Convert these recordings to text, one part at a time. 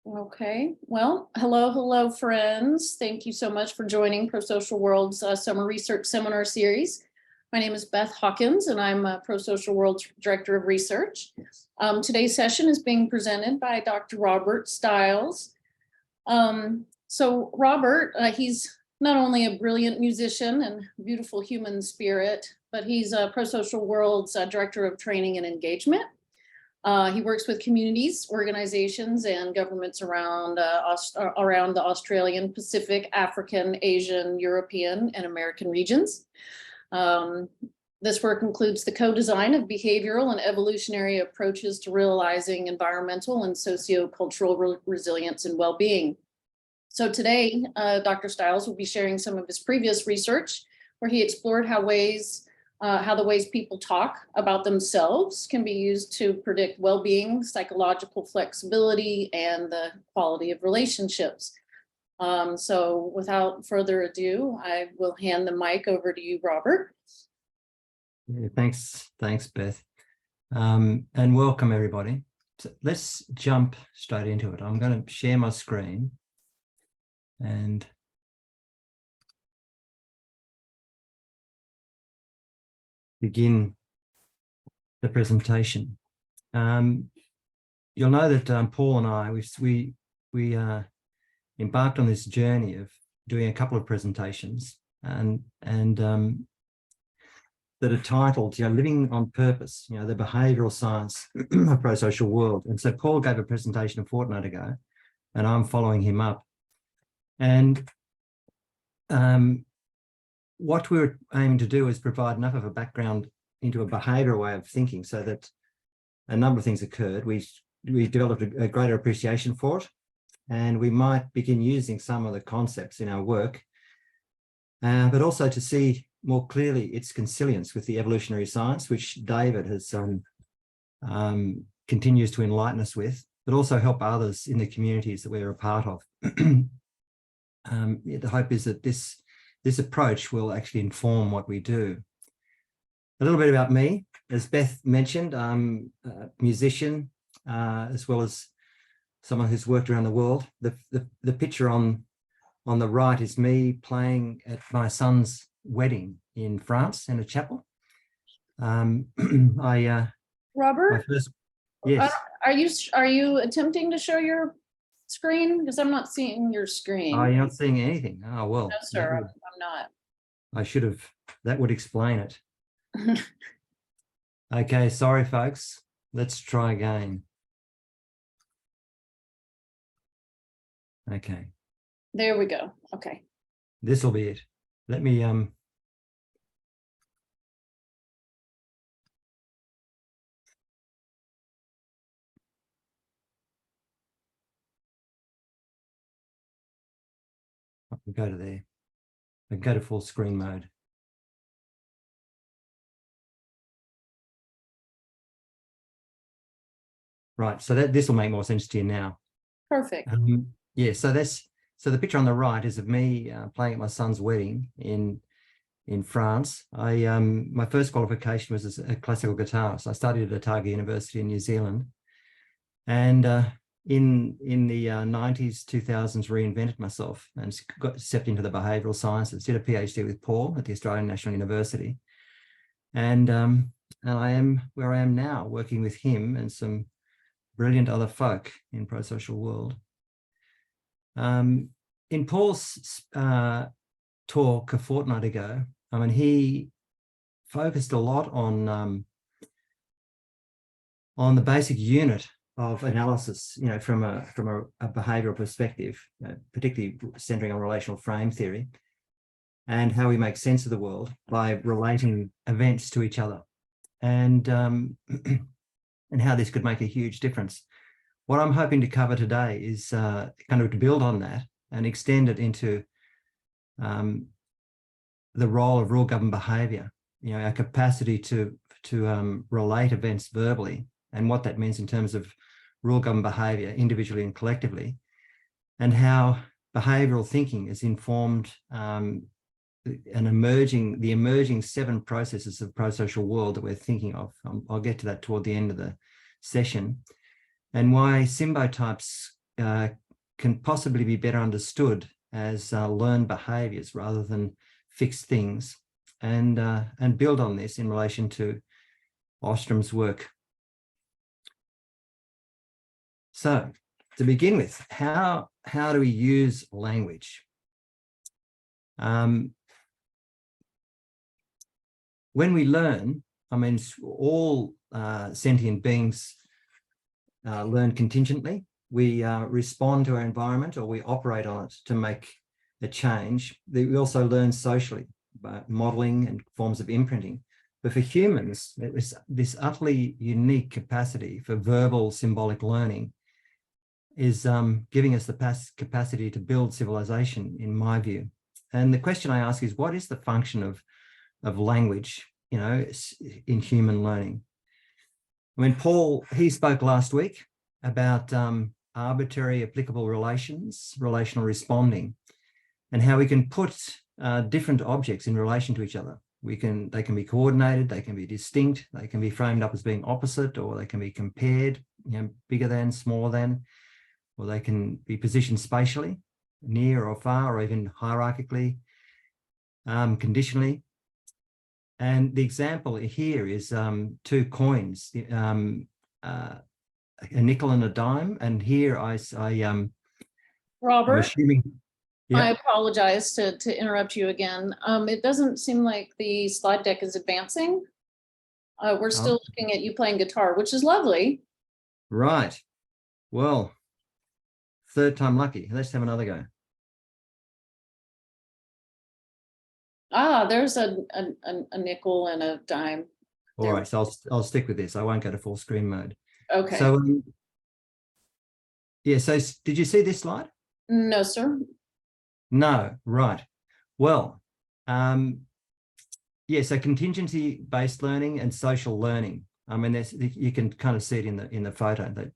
Okay, well, hello, friends. Thank you so much for joining ProSocial World's Summer Research Seminar Series. My name is Beth Hawkins, and I'm ProSocial World's Director of Research. Today's session is being presented by Dr. Robert Stiles. So Robert, he's not only a brilliant musician and beautiful human spirit, but he's ProSocial World's Director of Training and Engagement. He works with communities, organizations, and governments around the Australian, Pacific, African, Asian, European, and American regions. This work includes the co-design of behavioral and evolutionary approaches to realizing environmental and socio-cultural resilience and well-being. So today, Dr. Stiles will be sharing some of his previous research, where he explored how the ways people talk about themselves can be used to predict well-being, psychological flexibility, and the quality of relationships. So without further ado, I will hand the mic over to you, Robert. Yeah, thanks, Beth. And welcome, everybody. So let's jump straight into it. I'm going to share my screen and begin the presentation. You'll know that Paul and I, we embarked on this journey of doing a couple of presentations and that are titled, Living on Purpose, the behavioural science of ProSocial World. And so Paul gave a presentation a fortnight ago, and I'm following him up. And what we're aiming to do is provide enough of a background into a behavioural way of thinking so that a number of things occurred. We developed a greater appreciation for it, and we might begin using some of the concepts in our work, but also to see more clearly its consilience with the evolutionary science, which David has continues to enlighten us with, but also help others in the communities that we're a part of. The hope is that this approach will actually inform what we do. A little bit about me. As Beth mentioned, I'm a musician, as well as someone who's worked around the world. The picture on the right is me playing at my son's wedding in France in a chapel. Robert? Yes. Are you attempting to show your screen? Because I'm not seeing your screen. Oh, you're not seeing anything? Oh, well. No, sir, I'm not. I should have. That would explain it. Okay, sorry, folks. Let's try again. Okay. There we go. Okay. This will be it. Let me I can go to there. I can go to full screen mode. Right, so this will make more sense to you now. Perfect. Yeah, so the picture on the right is of me playing at my son's wedding in France. My first qualification was as a classical guitarist. I studied at Otago University in New Zealand, and in the 90s, 2000s, reinvented myself and stepped into the behavioural sciences. Did a PhD with Paul at the Australian National University, and I am where I am now, working with him and some brilliant other folk in ProSocial World. In Paul's talk a fortnight ago, he focused a lot on the basic unit of analysis, from a behavioural perspective, particularly centering on relational frame theory, and how we make sense of the world by relating events to each other, and how this could make a huge difference. What I'm hoping to cover today is kind of to build on that and extend it into the role of rule-governed behaviour, our capacity to relate events verbally, and what that means in terms of rule-governed behaviour individually and collectively, and how behavioural thinking is informed the emerging 7 processes of ProSocial World that we're thinking of. I'll get to that toward the end of the session. and why symbotypes can possibly be better understood as learned behaviours rather than fixed things, and build on this in relation to Ostrom's work. So, to begin with, how do we use language? When we learn, I mean, all sentient beings learn contingently. We respond to our environment, or we operate on it to make a change. We also learn socially by modeling and forms of imprinting. But for humans, it was this utterly unique capacity for verbal symbolic learning is giving us the capacity to build civilization, in my view. And the question I ask is, what is the function of language, you know, in human learning? I mean, Paul, he spoke last week about arbitrary applicable relational responding, and how we can put different objects in relation to each other. They can be coordinated, they can be distinct, they can be framed up as being opposite, or they can be compared, you know, bigger than, smaller than, or they can be positioned spatially, near or far, or even hierarchically, conditionally. And the example here is two coins, a nickel and a dime. And here I'm Robert, assuming, yeah. I apologize to interrupt you again. It doesn't seem like the slide deck is advancing. We're still looking at you playing guitar, which is lovely. Right. Well, third time lucky. Let's have another go. Ah, there's a nickel and a dime. All right, so I'll stick with this. I won't go to full screen mode. Okay. So yeah, so did you see this slide? No, sir. No, right. Well, yeah, so contingency-based learning and social learning. I mean, you can kind of see it in the photo, that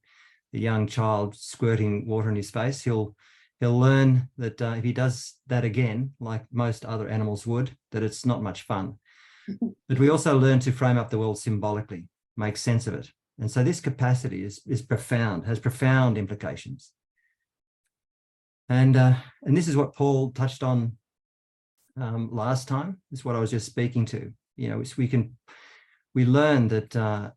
the young child squirting water in his face. He'll learn that if he does that again, like most other animals would, that it's not much fun. But we also learn to frame up the world symbolically, make sense of it. And so this capacity is profound, has profound implications. And this is what Paul touched on last time. This is what I was just speaking to. You know, we learn that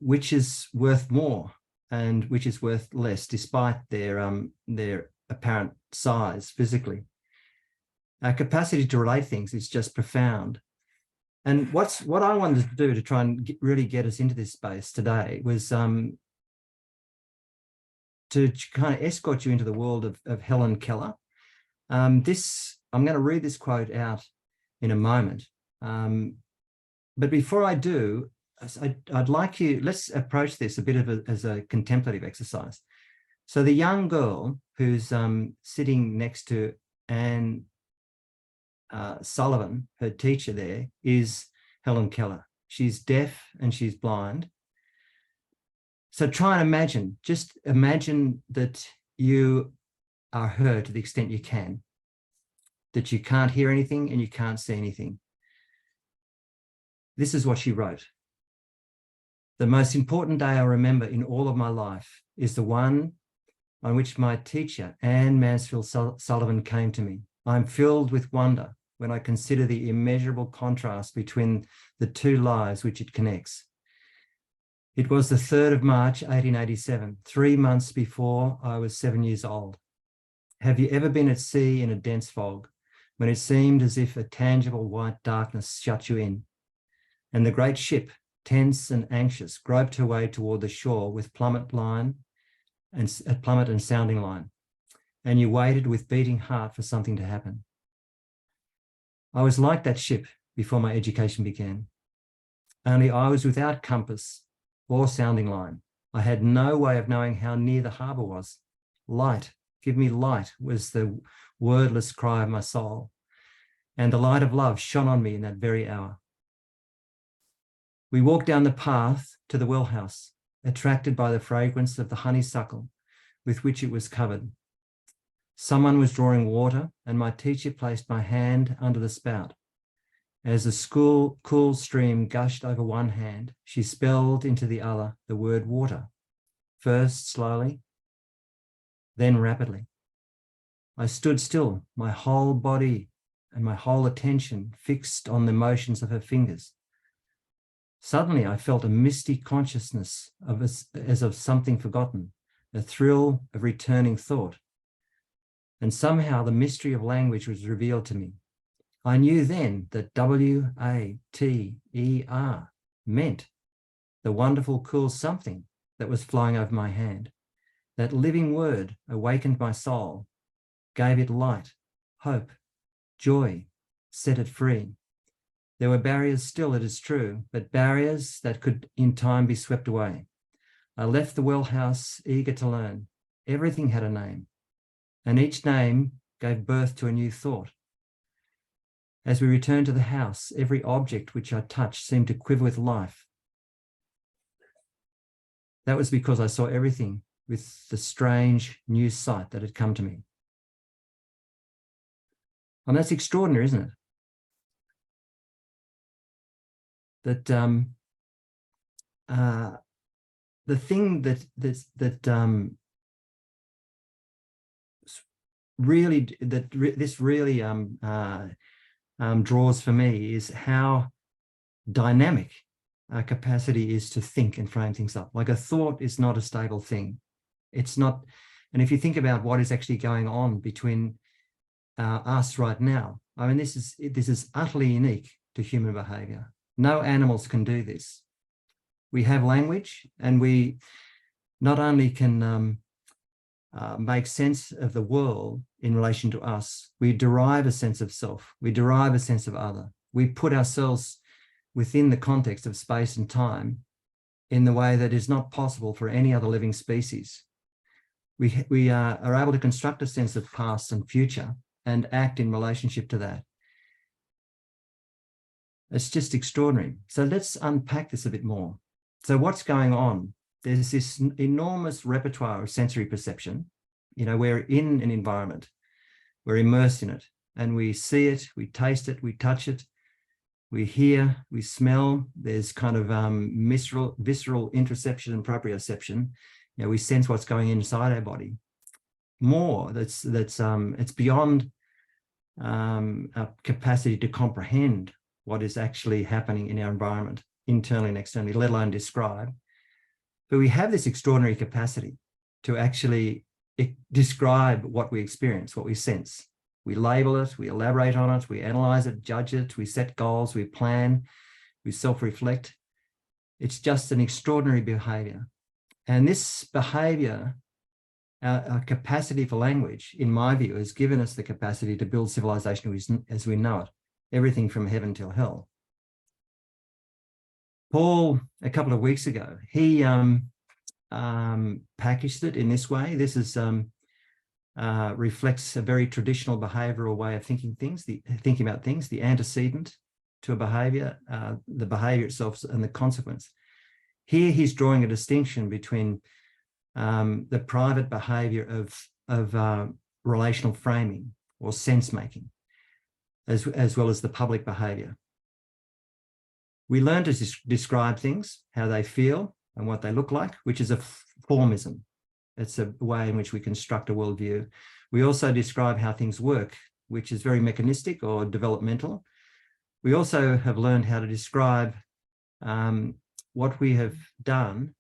which is worth more and which is worth less, despite their apparent size physically. Our capacity to relate things is just profound. And what I wanted to do to try and really get us into this space today was to kind of escort you into the world of Helen Keller. I'm going to read this quote out in a moment. But before I do, I'd like you, let's approach this a bit as a contemplative exercise. So the young girl who's sitting next to Anne Sullivan, her teacher there, is Helen Keller. She's deaf and she's blind. So try and imagine, just imagine that you are her to the extent you can, that you can't hear anything and you can't see anything. This is what she wrote. The most important day I remember in all of my life is the one on which my teacher, Anne Mansfield Sullivan, came to me. I'm filled with wonder when I consider the immeasurable contrast between the two lives which it connects. It was the 3rd of March, 1887, 3 months before I was 7 years old. Have you ever been at sea in a dense fog, when it seemed as if a tangible white darkness shut you in, and the great ship, tense and anxious, groped her way toward the shore with plummet and sounding line, and you waited with beating heart for something to happen? I was like that ship before my education began, only I was without compass or sounding line. I had no way of knowing how near the harbour was. Light, give me light, was the wordless cry of my soul, and the light of love shone on me in that very hour. We walked down the path to the well house, attracted by the fragrance of the honeysuckle with which it was covered. Someone was drawing water, and my teacher placed my hand under the spout. As the cool stream gushed over one hand, she spelled into the other the word water. first slowly, then rapidly. I stood still, my whole body and my whole attention fixed on the motions of her fingers. Suddenly, I felt a misty consciousness of as of something forgotten, a thrill of returning thought. And somehow the mystery of language was revealed to me. I knew then that W-A-T-E-R meant the wonderful, cool something that was flowing over my hand. That living word awakened my soul, gave it light, hope, joy, set it free. There were barriers still, it is true, but barriers that could in time be swept away. I left the well house eager to learn. Everything had a name, and each name gave birth to a new thought. As we returned to the house, every object which I touched seemed to quiver with life. That was because I saw everything with the strange new sight that had come to me. And that's extraordinary, isn't it? That the thing that this really draws for me is how dynamic our capacity is to think and frame things up. Like a thought is not a stable thing. It's not. And if you think about what is actually going on between us right now, I mean, this is utterly unique to human behavior. No animals can do this. We have language, and we not only can make sense of the world in relation to us, we derive a sense of self. We derive a sense of other. We put ourselves within the context of space and time in the way that is not possible for any other living species. We are able to construct a sense of past and future and act in relationship to that. It's just extraordinary. So let's unpack this a bit more. So what's going on? There's this enormous repertoire of sensory perception. You know, we're in an environment, we're immersed in it, and we see it, we taste it, we touch it, we hear, we smell. There's kind of visceral interoception and proprioception. You know, we sense what's going inside our body. More, it's beyond our capacity to comprehend what is actually happening in our environment, internally and externally, let alone describe. But we have this extraordinary capacity to actually describe what we experience, what we sense. We label it, we elaborate on it, we analyze it, judge it, we set goals, we plan, we self-reflect. It's just an extraordinary behavior. And this behavior, our capacity for language, in my view, has given us the capacity to build civilization as we know it, everything from heaven till hell. Paul, a couple of weeks ago, he packaged it in this way. This is reflects a very traditional behavioral way of thinking about things, the antecedent to a behavior, the behavior itself, and the consequence. Here he's drawing a distinction between the private behavior of relational framing or sense making, as well as the public behavior. We learn to describe things, how they feel and what they look like, which is a formism. It's a way in which we construct a worldview. We also describe how things work, which is very mechanistic or developmental. We also have learned how to describe what we have done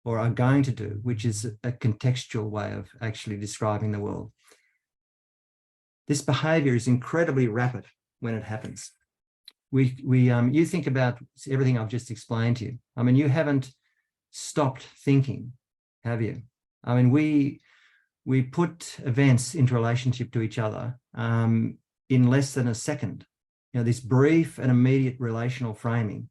or are going to do, which is a contextual way of actually describing the world. This behavior is incredibly rapid when it happens. You think about everything I've just explained to you. I mean, you haven't stopped thinking, have you? I mean, we put events into relationship to each other in less than a second. You know, this brief and immediate relational framing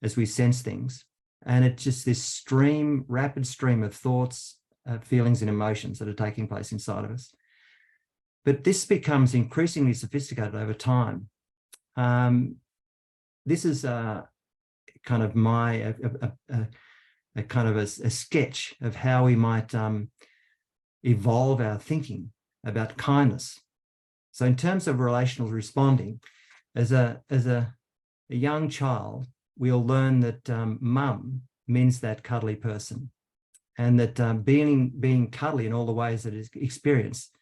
as we sense things. And it's just this rapid stream of thoughts, feelings and emotions that are taking place inside of us. But this becomes increasingly sophisticated over time. This is kind of a sketch of how we might evolve our thinking about kindness. So in terms of relational responding, as a young child, we'll learn that mum means that cuddly person. and that being cuddly in all the ways that it's experienced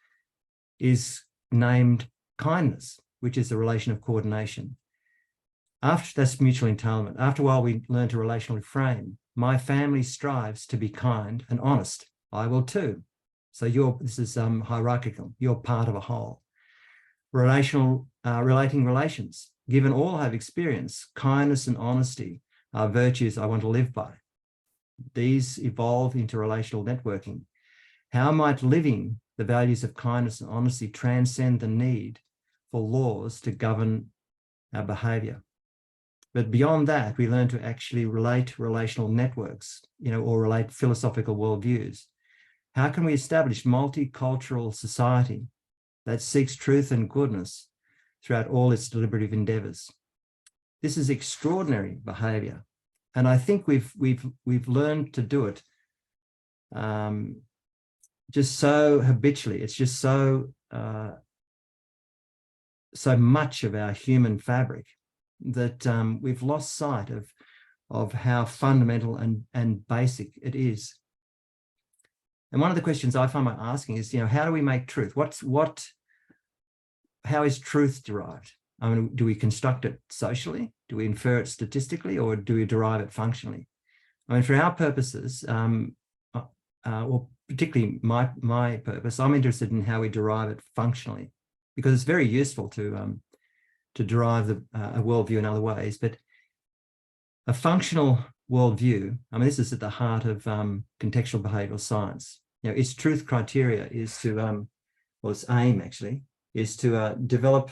is named kindness, which is the relation of coordination. After that's mutual entailment. After a while, we learn to relationally frame. My family strives to be kind and honest. I will too. So this is hierarchical. You're part of a whole. Relating relations. Given all have experience, kindness and honesty are virtues I want to live by. These evolve into relational networking. How might living the values of kindness and honesty transcend the need for laws to govern our behaviour? But beyond that, we learn to actually relate relational networks, or relate philosophical worldviews. How can we establish multicultural society that seeks truth and goodness throughout all its deliberative endeavours? This is extraordinary behaviour, and I think we've learned to do it just so habitually. It's just so much of our human fabric that we've lost sight of how fundamental and basic it is. And one of the questions I find myself asking is, how do we make truth? How is truth derived? I mean, do we construct it socially? Do we infer it statistically, or do we derive it functionally? I mean, for our purposes, or particularly my purpose, I'm interested in how we derive it functionally, because it's very useful to derive a worldview in other ways. But a functional worldview, I mean, this is at the heart of contextual behavioural science. Its truth criteria is to, well, its aim actually is to develop.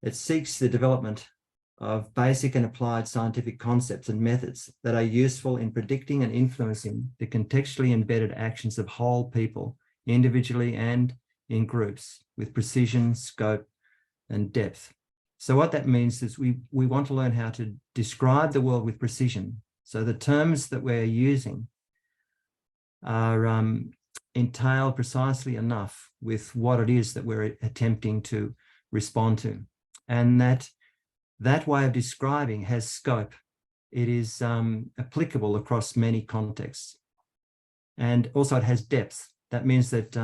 It seeks the development of basic and applied scientific concepts and methods that are useful in predicting and influencing the contextually embedded actions of whole people, individually and in groups, with precision, scope, and depth. So what that means is we want to learn how to describe the world with precision. So the terms that we're using are entailed precisely enough with what it is that we're attempting to respond to. And that way of describing has scope. It is applicable across many contexts. And also it has depth. That means that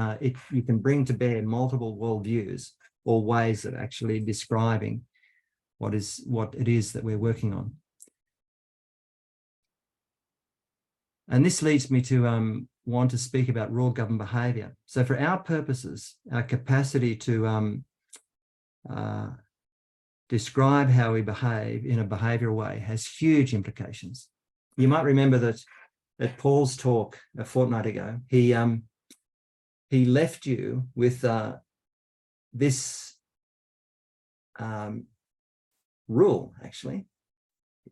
you can bring to bear multiple worldviews or ways of actually describing what it is that we're working on. And this leads me to want to speak about rule-governed behaviour. So for our purposes, our capacity to describe how we behave in a behavioural way has huge implications. You might remember that at Paul's talk a fortnight ago, he left you with this rule, actually.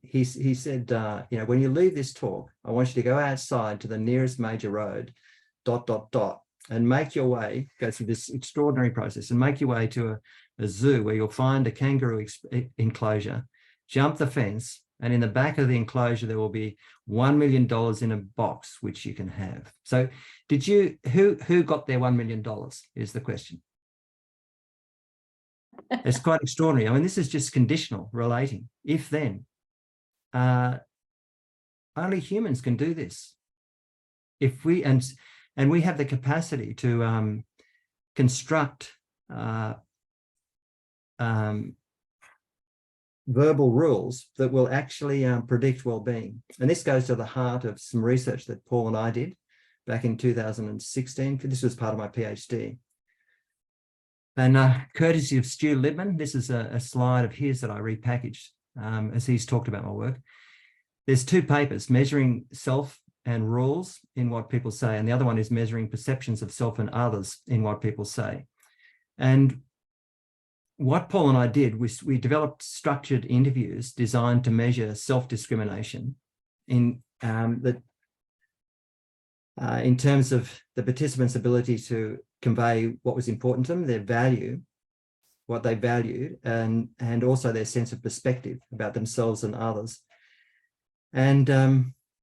He said, when you leave this talk, I want you to go outside to the nearest major road, ... and make your way, go through this extraordinary process and make your way to a zoo where you'll find a kangaroo enclosure, jump the fence, and in the back of the enclosure, there will be $1 million in a box, which you can have. So who got their $1 million is the question. It's quite extraordinary. I mean, this is just conditional relating. If then, only humans can do this. If we, and we have the capacity to construct verbal rules that will actually predict well-being. And this goes to the heart of some research that Paul and I did back in 2016. This was part of my PhD. And courtesy of Stu Libman, this is a slide of his that I repackaged as he's talked about my work. There's two papers, measuring self and rules in what people say, and the other one is measuring perceptions of self and others in what people say. And what Paul and I did was we developed structured interviews designed to measure self-discrimination in terms of the participants' ability to convey what was important to them, their value, what they valued, and also their sense of perspective about themselves and others. And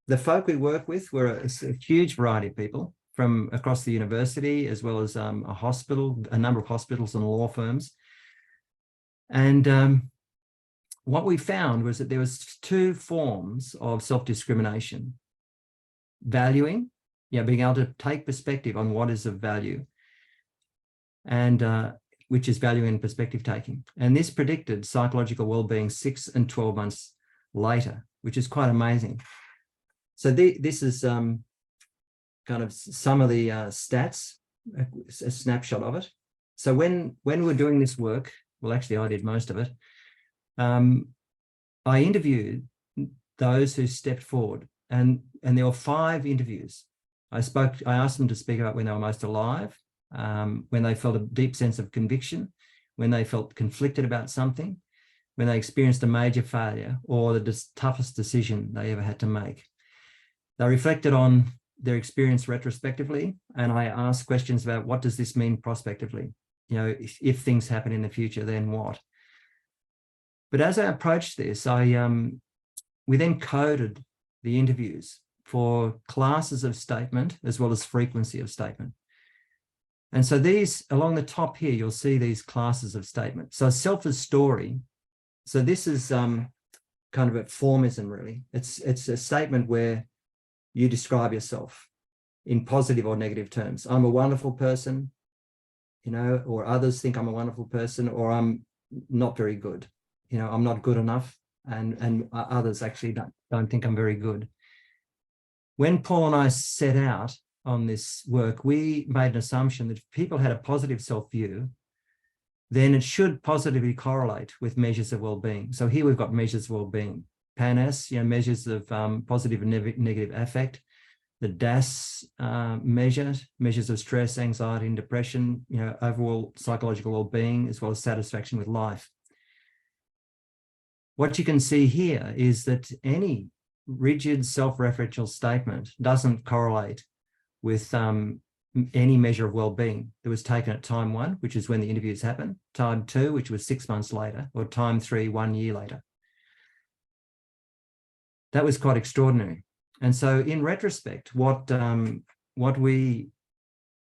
the folk we work with were a huge variety of people from across the university, as well as a number of hospitals and law firms. And what we found was that there was two forms of self-discrimination valuing, being able to take perspective on what is of value, and which is value and perspective taking. And this predicted psychological well-being 6 and 12 months later, which is quite amazing. So this is kind of some of the stats, a snapshot of it. So when we're doing this work, well, actually I did most of it, I interviewed those who stepped forward, and there were 5 interviews. I asked them to speak about when they were most alive, when they felt a deep sense of conviction, when they felt conflicted about something, when they experienced a major failure or the toughest decision they ever had to make. They reflected on their experience retrospectively, and I asked questions about what does this mean prospectively? If things happen in the future, then what? But as I approached this, we then coded the interviews for classes of statement as well as frequency of statement. And so these, along the top here, you'll see these classes of statement. So self as story. So this is kind of a formism, really. It's a statement where you describe yourself in positive or negative terms. I'm a wonderful person, or others think I'm a wonderful person, or I'm not very good. I'm not good enough, and others actually don't think I'm very good. When Paul and I set out on this work, we made an assumption that if people had a positive self-view, then it should positively correlate with measures of well-being. So here we've got measures of well-being. PANAS, measures of positive and negative affect. The DAS measures of stress, anxiety, and depression, overall psychological well-being, as well as satisfaction with life. What you can see here is that any rigid self-referential statement doesn't correlate with any measure of well-being that was taken at time 1, which is when the interviews happened, time 2, which was 6 months later, or time 3, 1 year later. That was quite extraordinary. And so in retrospect, what we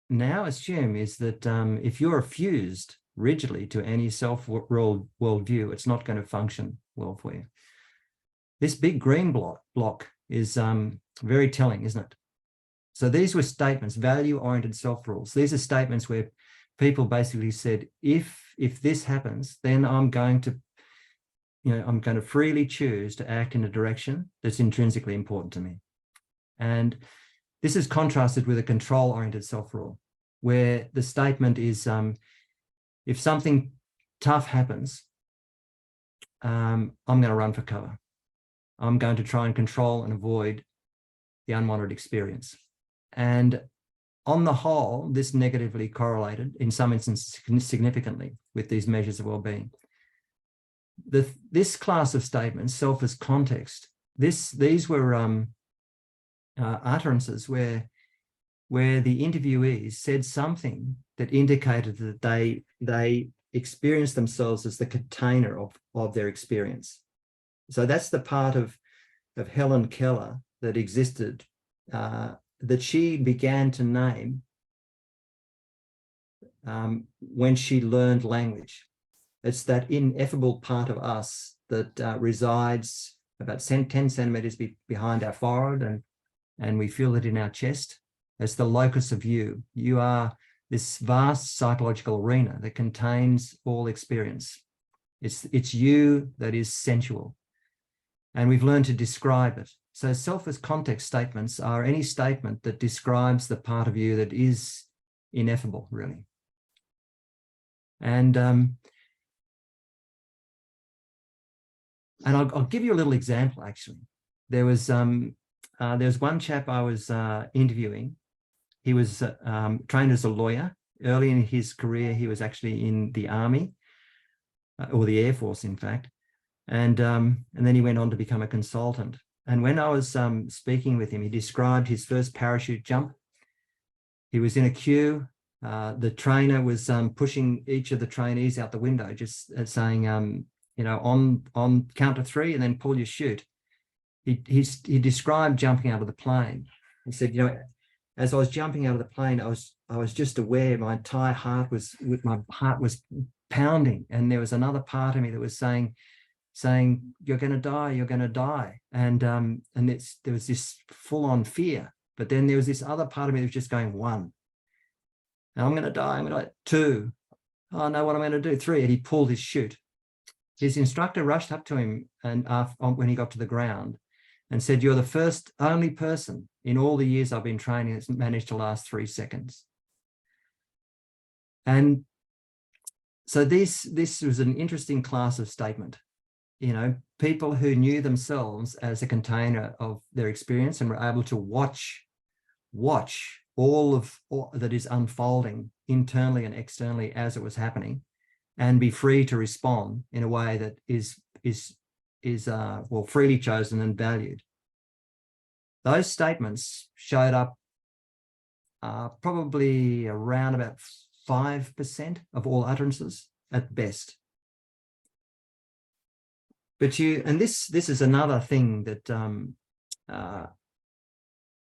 now assume is that if you're fused rigidly to any self-worldview, it's not going to function well for you. This big green block is very telling, isn't it? So these were statements, value-oriented self-rules. These are statements where people basically said, if this happens, then I'm going to freely choose to act in a direction that's intrinsically important to me. And this is contrasted with a control-oriented self-rule, where the statement is, if something tough happens, I'm going to run for cover. I'm going to try and control and avoid the unwanted experience. And on the whole, this negatively correlated, in some instances significantly, with these measures of well-being. This class of statements, self as context, these were utterances where the interviewees said something that indicated that they experienced themselves as the container of their experience. So that's the part of Helen Keller that existed, that she began to name when she learned language. It's that ineffable part of us that resides about 10 centimeters behind our forehead, and we feel it in our chest. It's the locus of you. You are this vast psychological arena that contains all experience. It's you that is sensual. And we've learned to describe it. So self as context statements are any statement that describes the part of you that is ineffable, really. And I'll give you a little example, actually. There was one chap I was interviewing. He was trained as a lawyer. Early in his career, he was actually in the Army, or the Air Force, in fact. And then he went on to become a consultant. And when I was speaking with him, he described his first parachute jump. He was in a queue. The trainer was pushing each of the trainees out the window, just saying, on count to 3 and then pull your chute. He described jumping out of the plane. He said, as I was jumping out of the plane, I was just aware my entire heart was pounding, and there was another part of me that was saying, you're going to die, you're going to die. And there was this full-on fear But then there was this other part of me that was just going 1. And I'm going to die. I'm going to die. 2. Oh no, what am I going to do? 3. And he pulled his chute. His instructor rushed up to him and when he got to the ground and said, "You're the only person in all the years I've been training that's managed to last 3 seconds." And so this was an interesting class of statement. You know, people who knew themselves as a container of their experience and were able to watch all that is unfolding internally and externally as it was happening, and be free to respond in a way that is freely chosen and valued. Those statements showed up probably around about 5% of all utterances at best. But this is another thing that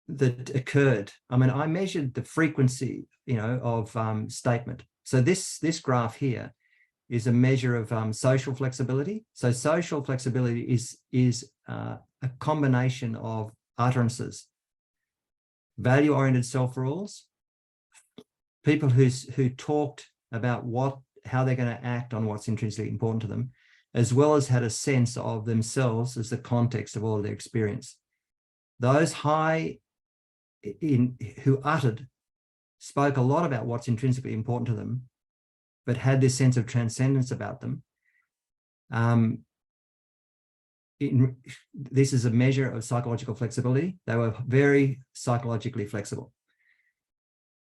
that occurred. I mean, I measured the frequency, of statement. So this graph here is a measure of social flexibility. So social flexibility is a combination of utterances, value-oriented self-rules, people who talked about how they're going to act on what's intrinsically important to them, as well as had a sense of themselves as the context of all of their experience. Those who uttered spoke a lot about what's intrinsically important to them, but had this sense of transcendence about them. This is a measure of psychological flexibility. They were very psychologically flexible.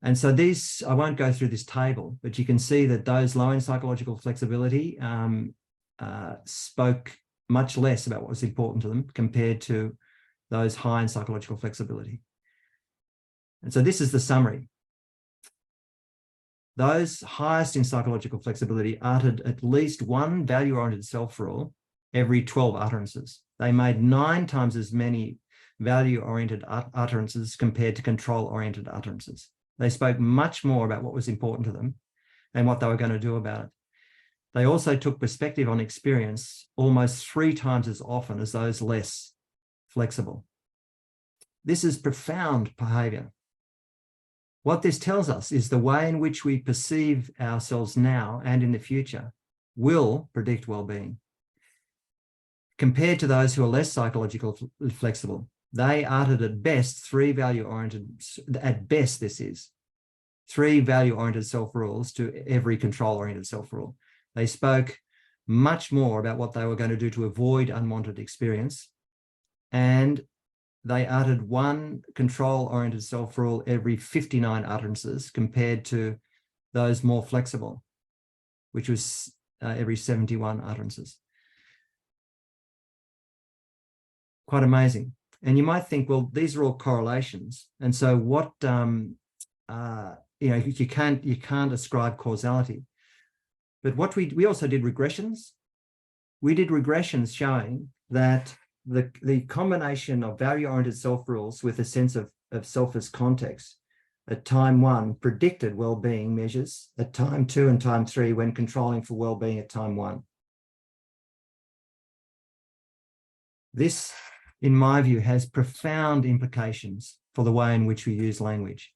And so I won't go through this table, but you can see that those low in psychological flexibility spoke much less about what was important to them compared to those high in psychological flexibility. And so this is the summary. Those highest in psychological flexibility uttered at least one value-oriented self-rule every 12 utterances. They made 9 times as many value-oriented utterances compared to control-oriented utterances. They spoke much more about what was important to them and what they were going to do about it. They also took perspective on experience almost 3 times as often as those less flexible. This is profound behaviour. What this tells us is the way in which we perceive ourselves now and in the future will predict well-being. Compared to those who are less psychologically flexible, they uttered at best 3 value-oriented, at best this is, 3 value-oriented self-rules to every control-oriented self-rule. They spoke much more about what they were going to do to avoid unwanted experience, and they uttered 1 control-oriented self-rule every 59 utterances compared to those more flexible, which was every 71 utterances. Quite amazing. And you might think, well, these are all correlations. And so what, you can't ascribe causality. But what we also did regressions. We did regressions showing that the combination of value-oriented self-rules with a sense of self as context at time 1 predicted well-being measures at time 2 and time 3 when controlling for well-being at time 1. This, in my view, has profound implications for the way in which we use language,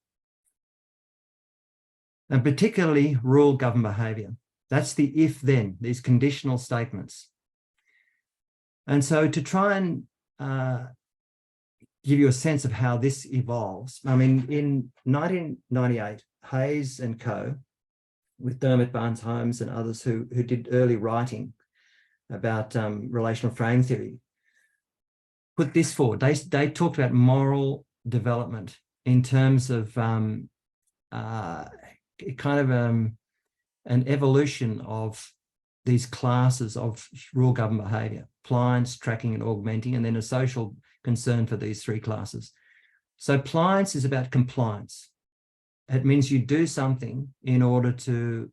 and particularly rule-governed behaviour. That's the if-then, these conditional statements. And so to try and give you a sense of how this evolves, I mean, in 1998, Hayes and co, with Dermot Barnes-Holmes and others who did early writing about relational frame theory, put this forward. They talked about moral development in terms of an evolution of these classes of rule-governed behaviour: pliance, tracking, and augmenting, and then a social concern for these 3 classes. So pliance is about compliance. It means you do something in order to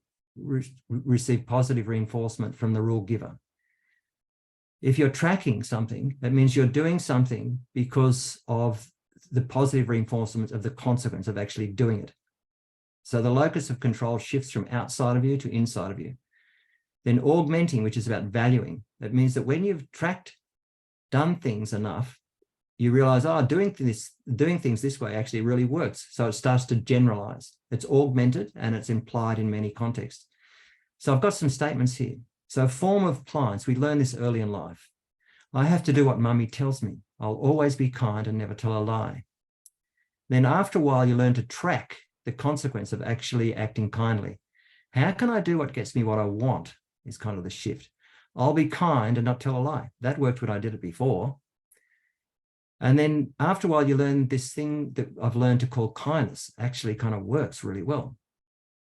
receive positive reinforcement from the rule giver. If you're tracking something, that means you're doing something because of the positive reinforcement of the consequence of actually doing it. So the locus of control shifts from outside of you to inside of you. Then augmenting, which is about valuing. That means that when you've done things enough, you realize, oh, doing things this way actually really works. So it starts to generalize. It's augmented and it's implied in many contexts. So I've got some statements here. So form of appliance, we learn this early in life. I have to do what mummy tells me. I'll always be kind and never tell a lie. Then after a while, you learn to track the consequence of actually acting kindly. How can I do what gets me what I want is kind of the shift. I'll be kind and not tell a lie. That worked when I did it before. And then after a while, you learn this thing that I've learned to call kindness actually kind of works really well.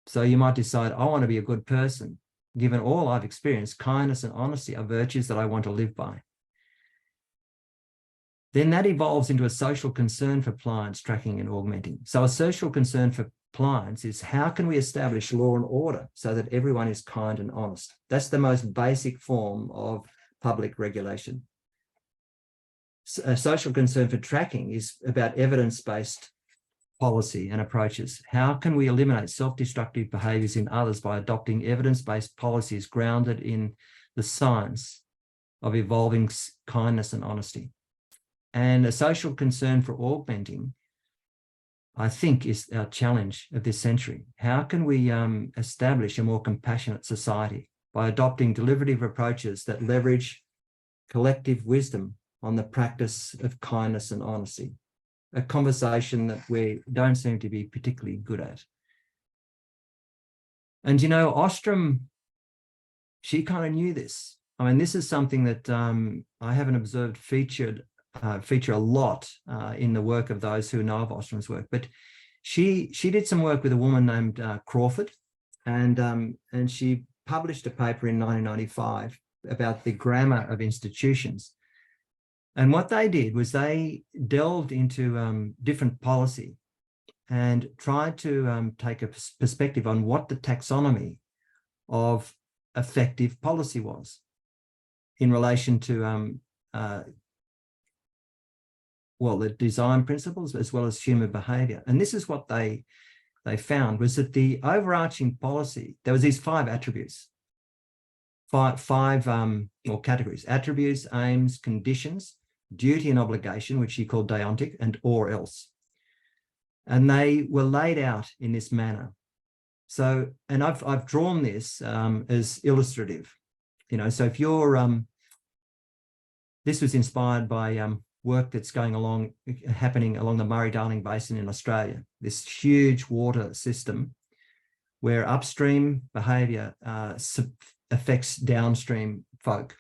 So you might decide, I want to be a good person. Given all I've experienced, kindness and honesty are virtues that I want to live by. Then that evolves into a social concern for appliance tracking and augmenting. So a social concern for appliance is how can we establish law and order so that everyone is kind and honest? That's the most basic form of public regulation. A social concern for tracking is about evidence-based policy and approaches. How can we eliminate self-destructive behaviours in others by adopting evidence-based policies grounded in the science of evolving kindness and honesty? And a social concern for augmenting, I think, is our challenge of this century. How can we establish a more compassionate society by adopting deliberative approaches that leverage collective wisdom on the practice of kindness and honesty? A conversation that we don't seem to be particularly good at. And, you know, Ostrom, she kind of knew this. I mean, this is something that I haven't observed feature a lot in the work of those who know of Ostrom's work. But she did some work with a woman named Crawford, and she published a paper in 1995 about the grammar of institutions. And what they did was they delved into different policy and tried to take a perspective on what the taxonomy of effective policy was in relation to the design principles as well as human behaviour. And this is what they found was that the overarching policy, there was these 5 attributes, five categories: attributes, aims, conditions, duty and obligation, which he called deontic, and or else. And they were laid out in this manner. So, and I've drawn this as illustrative, you know. So if you're, this was inspired by work that's happening along the Murray-Darling Basin in Australia, this huge water system where upstream behaviour affects downstream folk.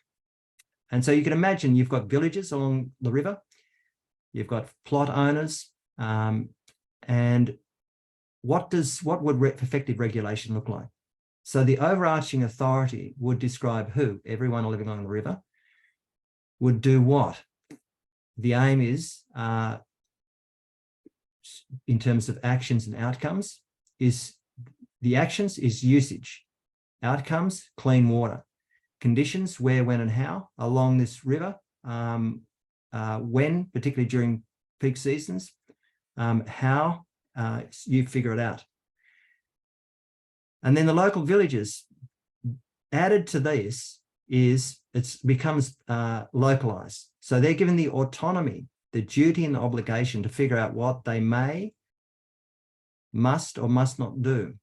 And so you can imagine you've got villages along the river, you've got plot owners, and what would effective regulation look like? So the overarching authority would describe who, everyone living along the river, would do what. The aim is, in terms of actions and outcomes, is the actions is usage, outcomes, clean water. Conditions, where, when, and how along this river, when, particularly during peak seasons, how you figure it out. And then the local villages, added to this is it becomes localized. So they're given the autonomy, the duty and the obligation to figure out what they may, must or must not do.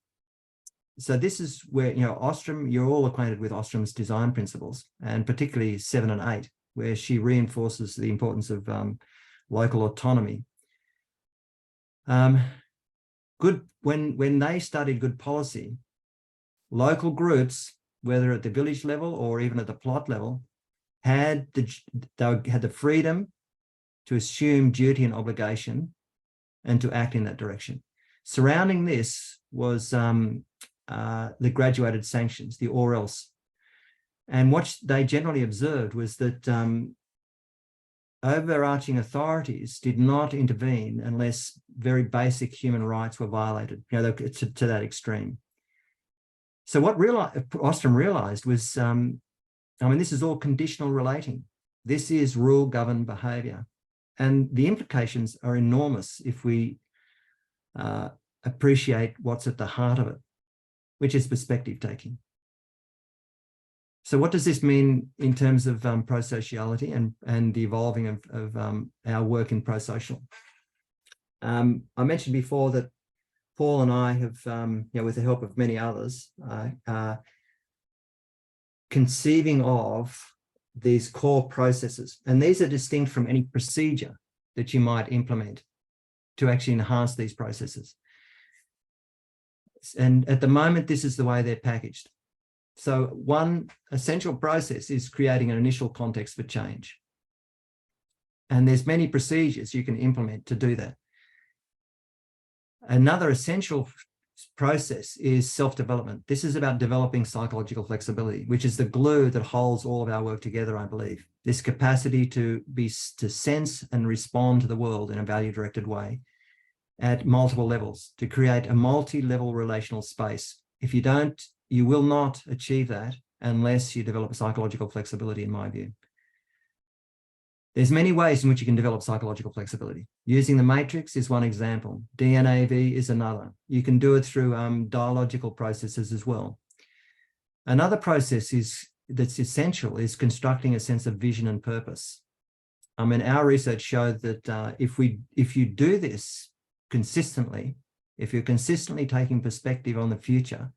So this is where, you know, Ostrom, you're all acquainted with Ostrom's design principles, and particularly 7 and 8, where she reinforces the importance of local autonomy. When they studied good policy, local groups, whether at the village level or even at the plot level, had the freedom to assume duty and obligation and to act in that direction. Surrounding this was the graduated sanctions, the or else. And what they generally observed was that overarching authorities did not intervene unless very basic human rights were violated, you know, to that extreme. So what Ostrom realized was, I mean, this is all conditional relating. This is rule-governed behaviour. And the implications are enormous if we appreciate what's at the heart of it, which is perspective taking. So what does this mean in terms of pro-sociality and the evolving of our work in ProSocial? I mentioned before that Paul and I have, with the help of many others, conceiving of these core processes. And these are distinct from any procedure that you might implement to actually enhance these processes. And at the moment, this is the way they're packaged. So one essential process is creating an initial context for change. And there's many procedures you can implement to do that. Another essential process is self-development. This is about developing psychological flexibility, which is the glue that holds all of our work together, I believe. This capacity to sense and respond to the world in a value-directed way at multiple levels, to create a multi-level relational space. If you don't, you will not achieve that unless you develop psychological flexibility, in my view. There's many ways in which you can develop psychological flexibility. Using the matrix is one example. DNAV is another. You can do it through dialogical processes as well. Another process that's essential is constructing a sense of vision and purpose. I mean, our research showed that if you do this consistently, if you're consistently taking perspective on the future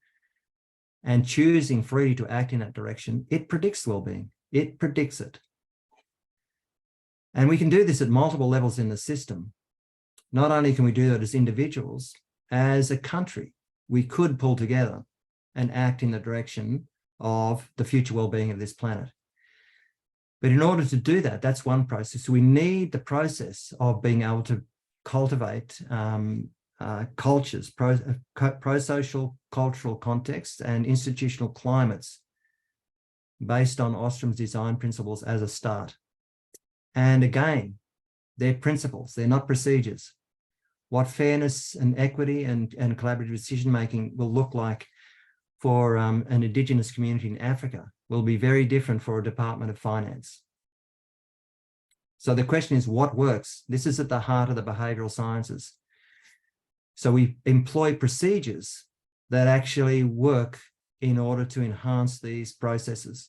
and choosing freely to act in that direction, it predicts well-being. It predicts it. And we can do this at multiple levels in the system. Not only can we do that as individuals, as a country, we could pull together and act in the direction of the future well-being of this planet. But in order to do that, that's one process. We need the process of being able to cultivate cultures, pro-social cultural contexts and institutional climates based on Ostrom's design principles as a start. And again, they're principles, they're not procedures. What fairness and equity and collaborative decision-making will look like for an Indigenous community in Africa will be very different for a Department of Finance. So the question is, what works? This is at the heart of the behavioral sciences. So we employ procedures that actually work in order to enhance these processes.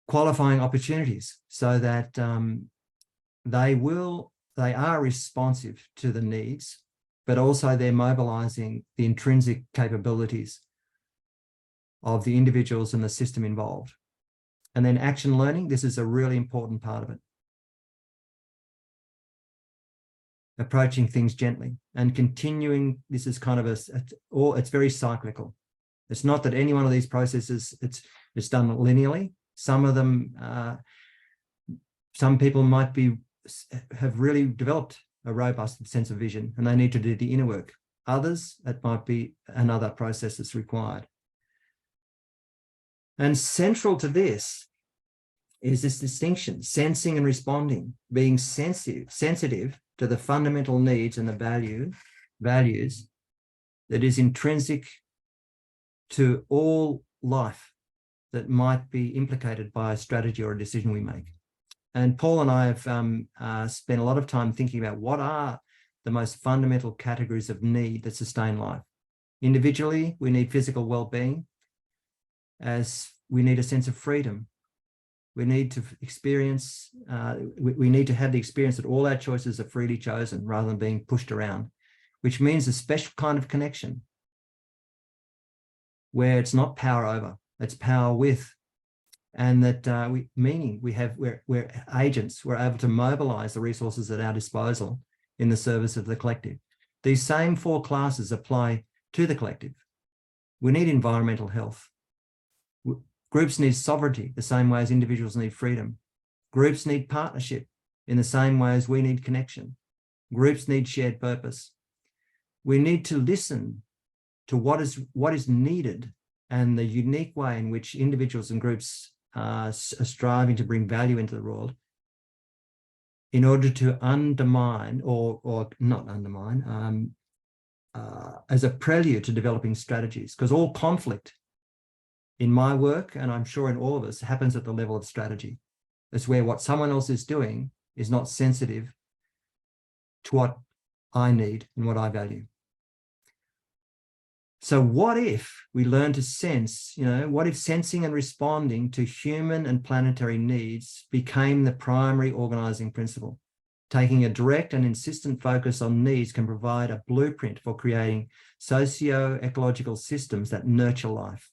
Qualifying opportunities so that they are responsive to the needs, but also they're mobilizing the intrinsic capabilities of the individuals and the system involved. And then action learning, this is a really important part of it. Approaching things gently and continuing, this is kind of it's very cyclical. It's not that any one of these processes, it's done linearly. Some of them, some people might have really developed a robust sense of vision and they need to do the inner work. Others, it might be another process that's required. And central to this is this distinction, sensing and responding, being sensitive to the fundamental needs and the values that is intrinsic to all life that might be implicated by a strategy or a decision we make. And Paul and I have spent a lot of time thinking about what are the most fundamental categories of need that sustain life. Individually, we need physical well-being, as we need a sense of freedom. We need to experience, we need to have the experience that all our choices are freely chosen rather than being pushed around, which means a special kind of connection where it's not power over, it's power with, and that we're agents, we're able to mobilize the resources at our disposal in the service of the collective. These same four classes apply to the collective. We need environmental health. Groups need sovereignty the same way as individuals need freedom. Groups need partnership in the same way as we need connection. Groups need shared purpose. We need to listen to what is needed and the unique way in which individuals and groups are striving to bring value into the world in order to undermine or not undermine, as a prelude to developing strategies, because all conflict in my work, and I'm sure in all of us, happens at the level of strategy. It's where what someone else is doing is not sensitive to what I need and what I value. So what if we learn to sense, what if sensing and responding to human and planetary needs became the primary organizing principle? Taking a direct and insistent focus on needs can provide a blueprint for creating socio-ecological systems that nurture life.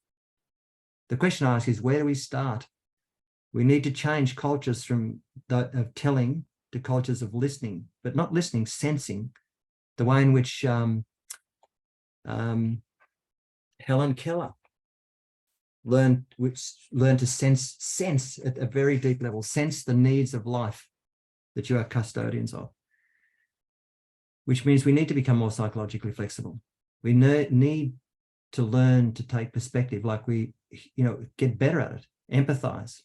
The question I ask is, where do we start? We need to change cultures from of telling to cultures of listening, but not listening, sensing. The way in which Helen Keller learned to sense at a very deep level, sense the needs of life that you are custodians of, which means we need to become more psychologically flexible. We need to learn to take perspective, like we, get better at it, empathize,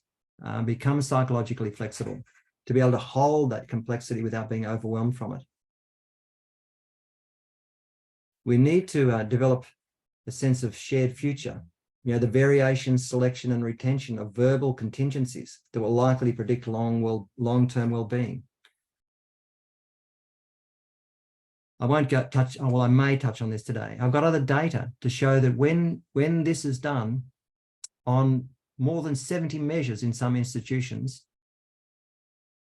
become psychologically flexible, to be able to hold that complexity without being overwhelmed from it. We need to develop a sense of shared future, the variation, selection, and retention of verbal contingencies that will likely predict long-term well-being. I won't I may touch on this today. I've got other data to show that when this is done on more than 70 measures in some institutions,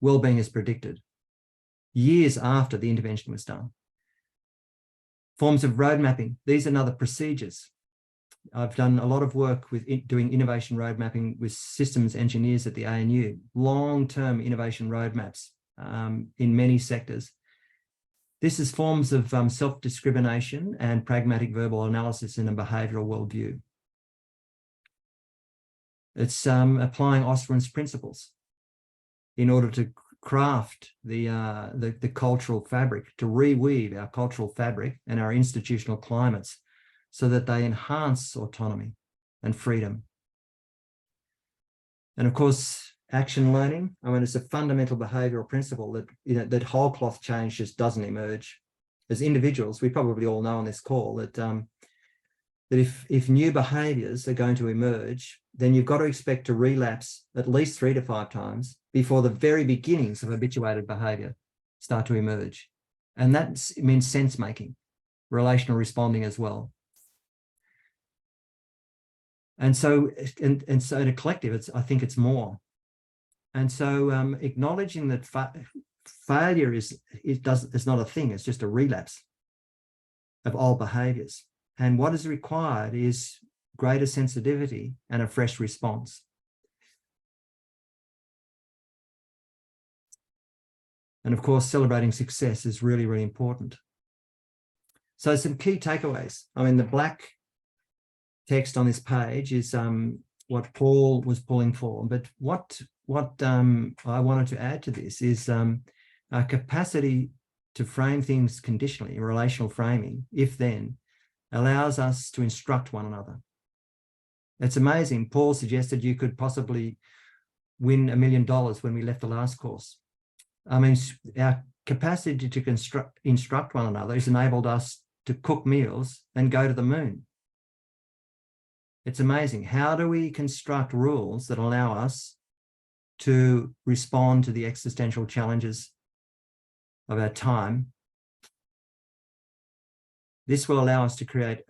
well-being is predicted years after the intervention was done. Forms of road mapping. These are another procedures. I've done a lot of work with doing innovation road mapping with systems engineers at the ANU, long-term innovation roadmaps in many sectors. This is forms of self-discrimination and pragmatic verbal analysis in a behavioural worldview. It's applying Ostrom's principles in order to craft the cultural fabric, to reweave our cultural fabric and our institutional climates so that they enhance autonomy and freedom. And of course, action learning. It's a fundamental behavioural principle that that whole cloth change just doesn't emerge. As individuals, we probably all know on this call that that if new behaviours are going to emerge, then you've got to expect to relapse at least 3 to 5 times before the very beginnings of habituated behaviour start to emerge. And that means sense making, relational responding as well. And so in a collective, I think it's more. And so acknowledging that failure is not a thing, it's just a relapse of old behaviours. And what is required is greater sensitivity and a fresh response. And of course, celebrating success is really, really important. So some key takeaways. The black text on this page is what Paul was pulling for. But what I wanted to add to this is our capacity to frame things conditionally, relational framing, if then, allows us to instruct one another. It's amazing. Paul suggested you could possibly win $1 million when we left the last course. Our capacity to instruct one another has enabled us to cook meals and go to the moon. It's amazing. How do we construct rules that allow us to respond to the existential challenges of our time? This will allow us to create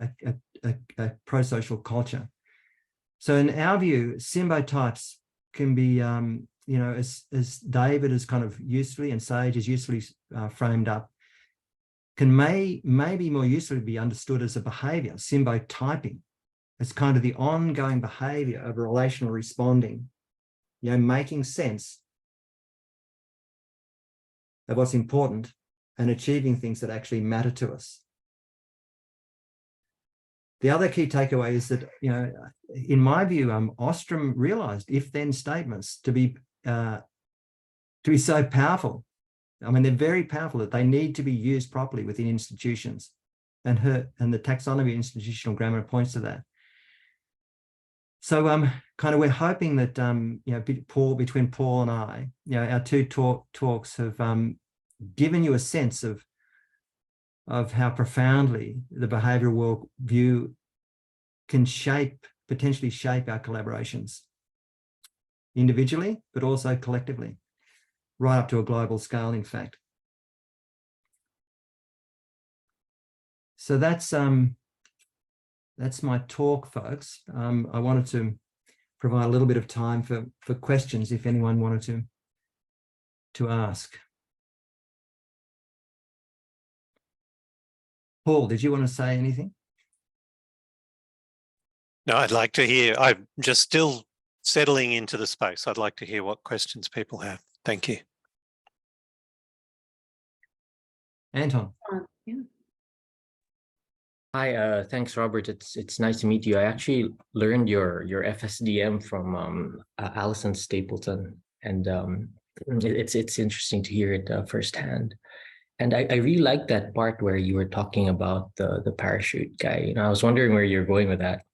a pro-social culture. So in our view, symbotypes can be, as David has kind of usefully and Sage has usefully framed up, can maybe more usefully be understood as a behaviour, symbotyping. It's kind of the ongoing behaviour of relational responding, making sense of what's important and achieving things that actually matter to us. The other key takeaway is that, in my view, Ostrom realised if-then statements to be so powerful. They're very powerful, that they need to be used properly within institutions, and the taxonomy of institutional grammar points to that. So we're hoping that between Paul and I, our two talks have given you a sense of how profoundly the behavioural worldview can potentially shape our collaborations individually, but also collectively, right up to a global scale, in fact. So that's that's my talk, folks. I wanted to provide a little bit of time for questions if anyone wanted to ask. Paul, did you want to say anything? No, I'd like to hear. I'm just still settling into the space. I'd like to hear what questions people have. Thank you. Anton. Yeah. Hi, thanks, Robert. It's nice to meet you. I actually learned your FSDM from Alison Stapleton, and it's interesting to hear it firsthand. And I really like that part where you were talking about the parachute guy. You know, I was wondering where you're going with that.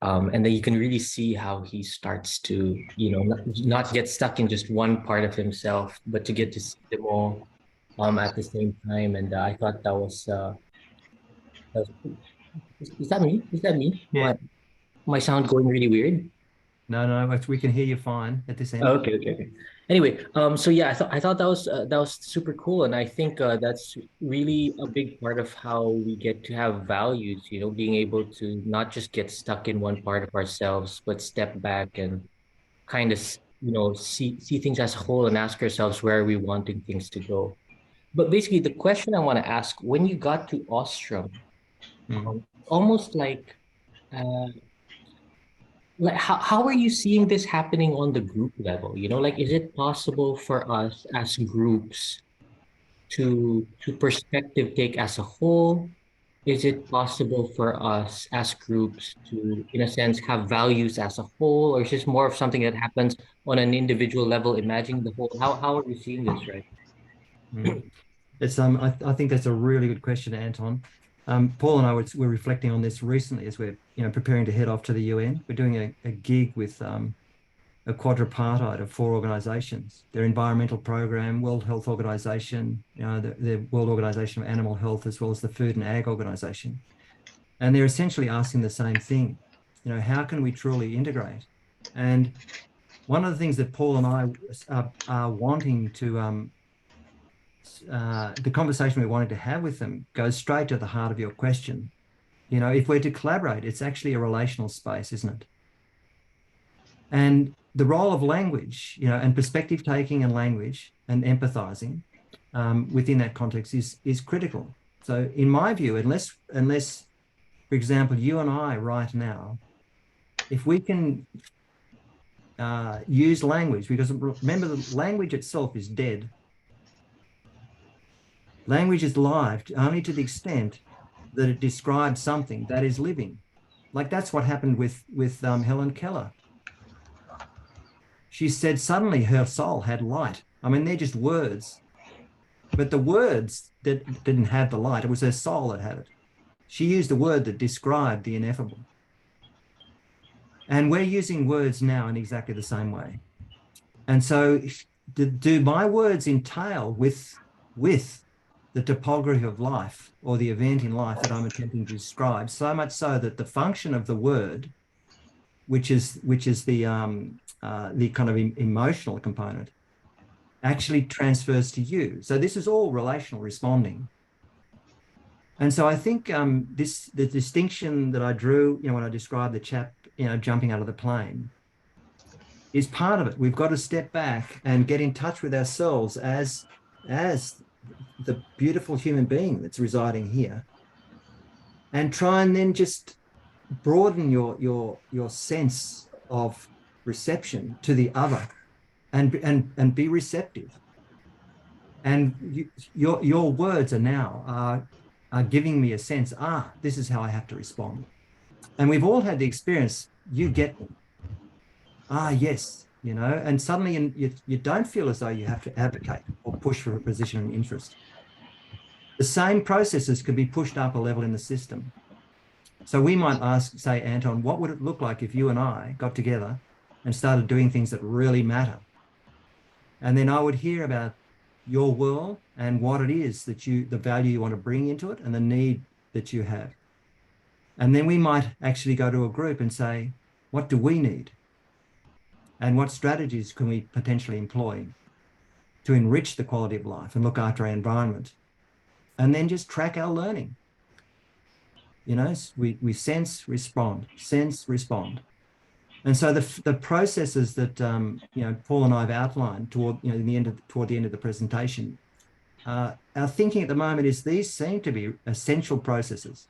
And then you can really see how he starts to, you know, not get stuck in just one part of himself, but to get to see them all at the same time. And I thought that was, is that me? Is that me? Yeah. My sound going really weird? No, we can hear you fine at this end. Okay. Anyway, so yeah, I thought that was super cool, and I think that's really a big part of how we get to have values. You know, being able to not just get stuck in one part of ourselves, but step back and kind of see things as a whole and ask ourselves where are we wanting things to go. But basically, the question I want to ask: when you got to Ostrom, almost uh, like how are you seeing this happening on the group level? You know, like is it possible for us as groups to perspective take as a whole? Is it possible for us as groups to, in a sense, have values as a whole, or is this more of something that happens on an individual level, imagining the whole? How are you seeing this, right? It's I think that's a really good question, Anton. Paul and I were reflecting on this recently as we're preparing to head off to the UN. We're doing a gig with a quadripartite of 4 organizations: their environmental program, World Health Organization, the World Organization of Animal Health, as well as the Food and Ag Organization. And they're essentially asking the same thing, how can we truly integrate? And one of the things that Paul and I are wanting to the conversation we wanted to have with them goes straight to the heart of your question. If we're to collaborate, it's actually a relational space, isn't it? And the role of language, and perspective taking and language and empathizing within that context is critical. So in my view, unless, for example, you and I right now, if we can use language, because remember, the language itself is dead. Language is live only to the extent that it describes something that is living. Like that's what happened with Helen Keller. She said suddenly her soul had light. I mean, they're just words, but the words that didn't have the light, it was her soul that had it. She used a word that described the ineffable. And we're using words now in exactly the same way. And so do my words entail with the topography of life or the event in life that I'm attempting to describe, so much so that the function of the word, which is the kind of emotional component, actually transfers to you. So this is all relational responding. And so I think the distinction that I drew, when I described the chap, jumping out of the plane, is part of it. We've got to step back and get in touch with ourselves as the beautiful human being that's residing here, and try and then just broaden your sense of reception to the other, and be receptive. And your words are giving me a sense, this is how I have to respond. And we've all had the experience, you get me. Yes, and suddenly you don't feel as though you have to advocate or push for a position of interest. The same processes can be pushed up a level in the system. So we might ask, say, Anton, what would it look like if you and I got together and started doing things that really matter? And then I would hear about your world and what it is that the value you want to bring into it and the need that you have. And then we might actually go to a group and say, what do we need? And what strategies can we potentially employ to enrich the quality of life and look after our environment? And then just track our learning. You know, we sense, respond, sense, respond. And so the processes that you know, Paul and I have outlined toward, you know, toward the end of the presentation, our thinking at the moment is these seem to be essential processes.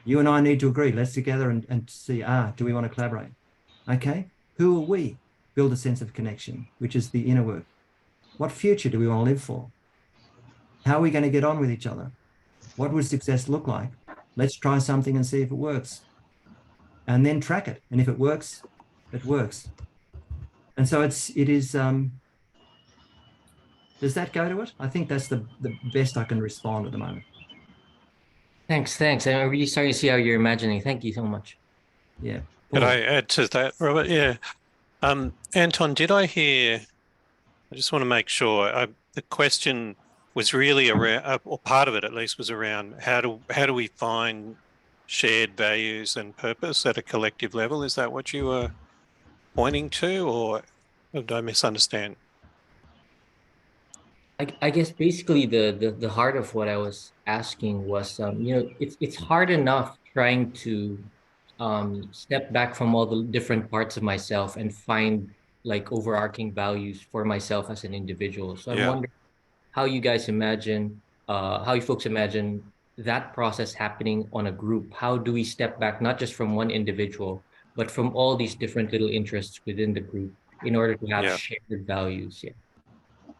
You and I need to agree. Let's together and see, do we want to collaborate? Okay, who will we? Build a sense of connection, which is the inner work. What future do we want to live for? How are we going to get on with each other? What would success look like? Let's try something and see if it works. And then track it. And if it works, it works. And so it is, does that go to it? I think that's the best I can respond at the moment. Thanks. I'm really starting to see how you're imagining. Thank you so much. Yeah. Could Paul. I add to that, Robert? Yeah. Anton, did I hear, I just want to make sure, the question was really around, or part of it at least was around how do we find shared values and purpose at a collective level? Is that what you were pointing to, or did I misunderstand? I guess basically the heart of what I was asking was, you know, it's hard enough trying to step back from all the different parts of myself and find like overarching values for myself as an individual. So I'm Yeah. wondering how you guys imagine, how you folks imagine that process happening on a group. How do we step back, not just from one individual, but from all these different little interests within the group in order to have Yeah. shared values? Yeah.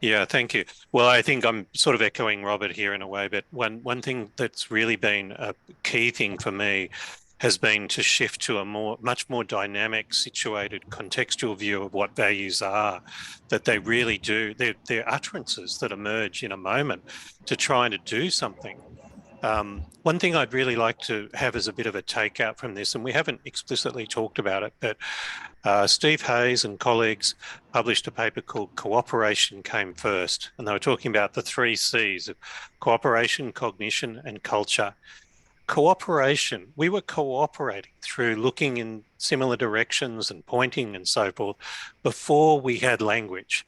Yeah, thank you. Well, I think I'm sort of echoing Robert here in a way, but one thing that's really been a key thing for me has been to shift to a much more dynamic, situated, contextual view of what values are, that they really do. They're utterances that emerge in a moment to try to do something. One thing I'd really like to have as a bit of a takeout from this, and we haven't explicitly talked about it, but Steve Hayes and colleagues published a paper called Cooperation Came First, and they were talking about the 3 C's of cooperation, cognition, and culture. Cooperation, we were cooperating through looking in similar directions and pointing and so forth before we had language,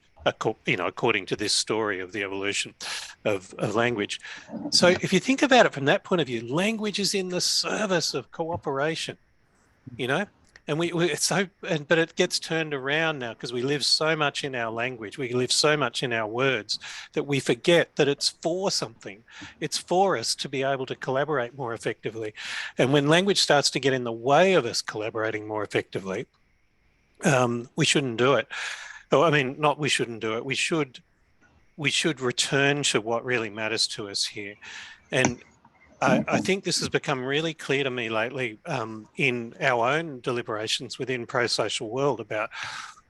you know, according to this story of the evolution of language. So if you think about it from that point of view, language is in the service of cooperation, you know, and but it gets turned around now because we live so much in our language, we live so much in our words that we forget that it's for something. It's for us to be able to collaborate more effectively. And when language starts to get in the way of us collaborating more effectively, we shouldn't do it. I mean, not we shouldn't do it. We should return to what really matters to us here. And I think this has become really clear to me lately in our own deliberations within ProSocial World about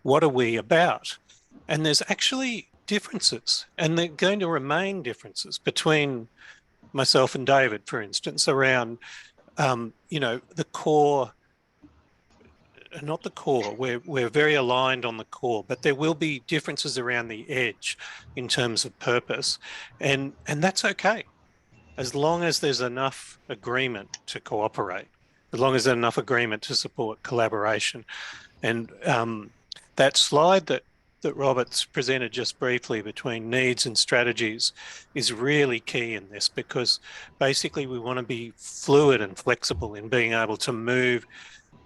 what are we about. And there's actually differences, and they're going to remain differences between myself and David, for instance, around, you know, the core, not the core, we're very aligned on the core, but there will be differences around the edge in terms of purpose, and that's okay. As long as there's enough agreement to cooperate, as long as there's enough agreement to support collaboration. And that slide that Robert's presented just briefly between needs and strategies is really key in this, because basically we want to be fluid and flexible in being able to move.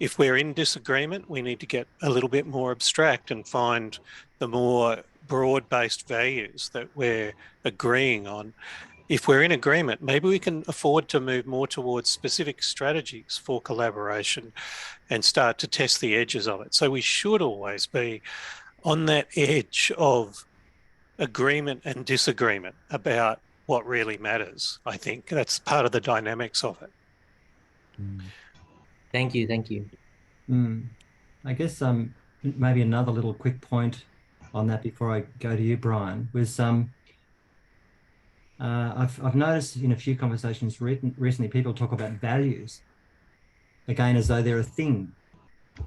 If we're in disagreement, we need to get a little bit more abstract and find the more broad-based values that we're agreeing on. If we're in agreement, maybe we can afford to move more towards specific strategies for collaboration and start to test the edges of it. So we should always be on that edge of agreement and disagreement about what really matters. I think that's part of the dynamics of it. Thank you. I guess maybe another little quick point on that before I go to you, Brian, was I've noticed in a few conversations recently, people talk about values, again, as though they're a thing.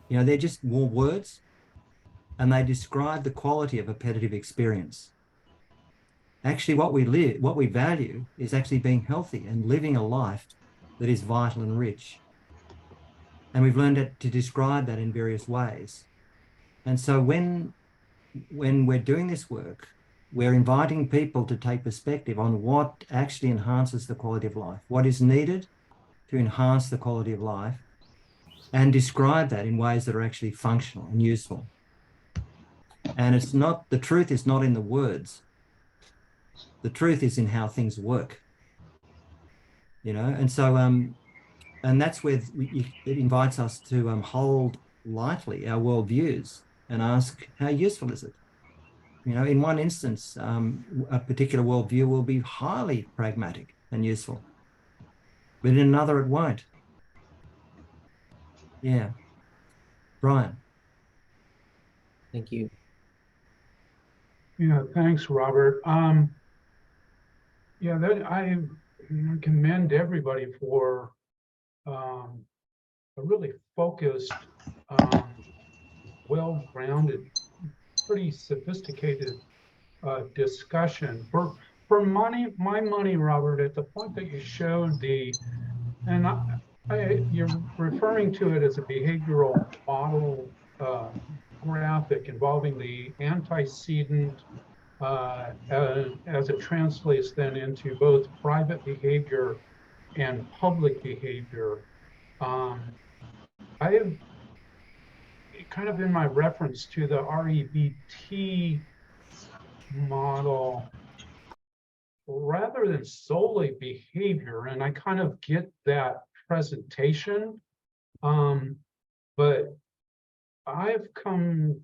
You know, they're just more words, and they describe the quality of appetitive experience. Actually, what we value is actually being healthy and living a life that is vital and rich. And we've learned to describe that in various ways. And so when we're doing this work, we're inviting people to take perspective on what actually enhances the quality of life, what is needed to enhance the quality of life, and describe that in ways that are actually functional and useful. And it's not, the truth is not in the words. The truth is in how things work, you know? And so, and that's where it invites us to hold lightly our worldviews and ask, how useful is it? You know, in one instance, a particular worldview will be highly pragmatic and useful, but in another it won't. Yeah. Brian. Thank you. Yeah, thanks, Robert. Yeah, that I commend everybody for a really focused, well-grounded, pretty sophisticated discussion. For my money, Robert, at the point that you showed you're referring to it as a behavioral model graphic involving the antecedent as it translates then into both private behavior and public behavior. I have kind of in my reference to the REBT model, rather than solely behavior, and I kind of get that presentation, but I've come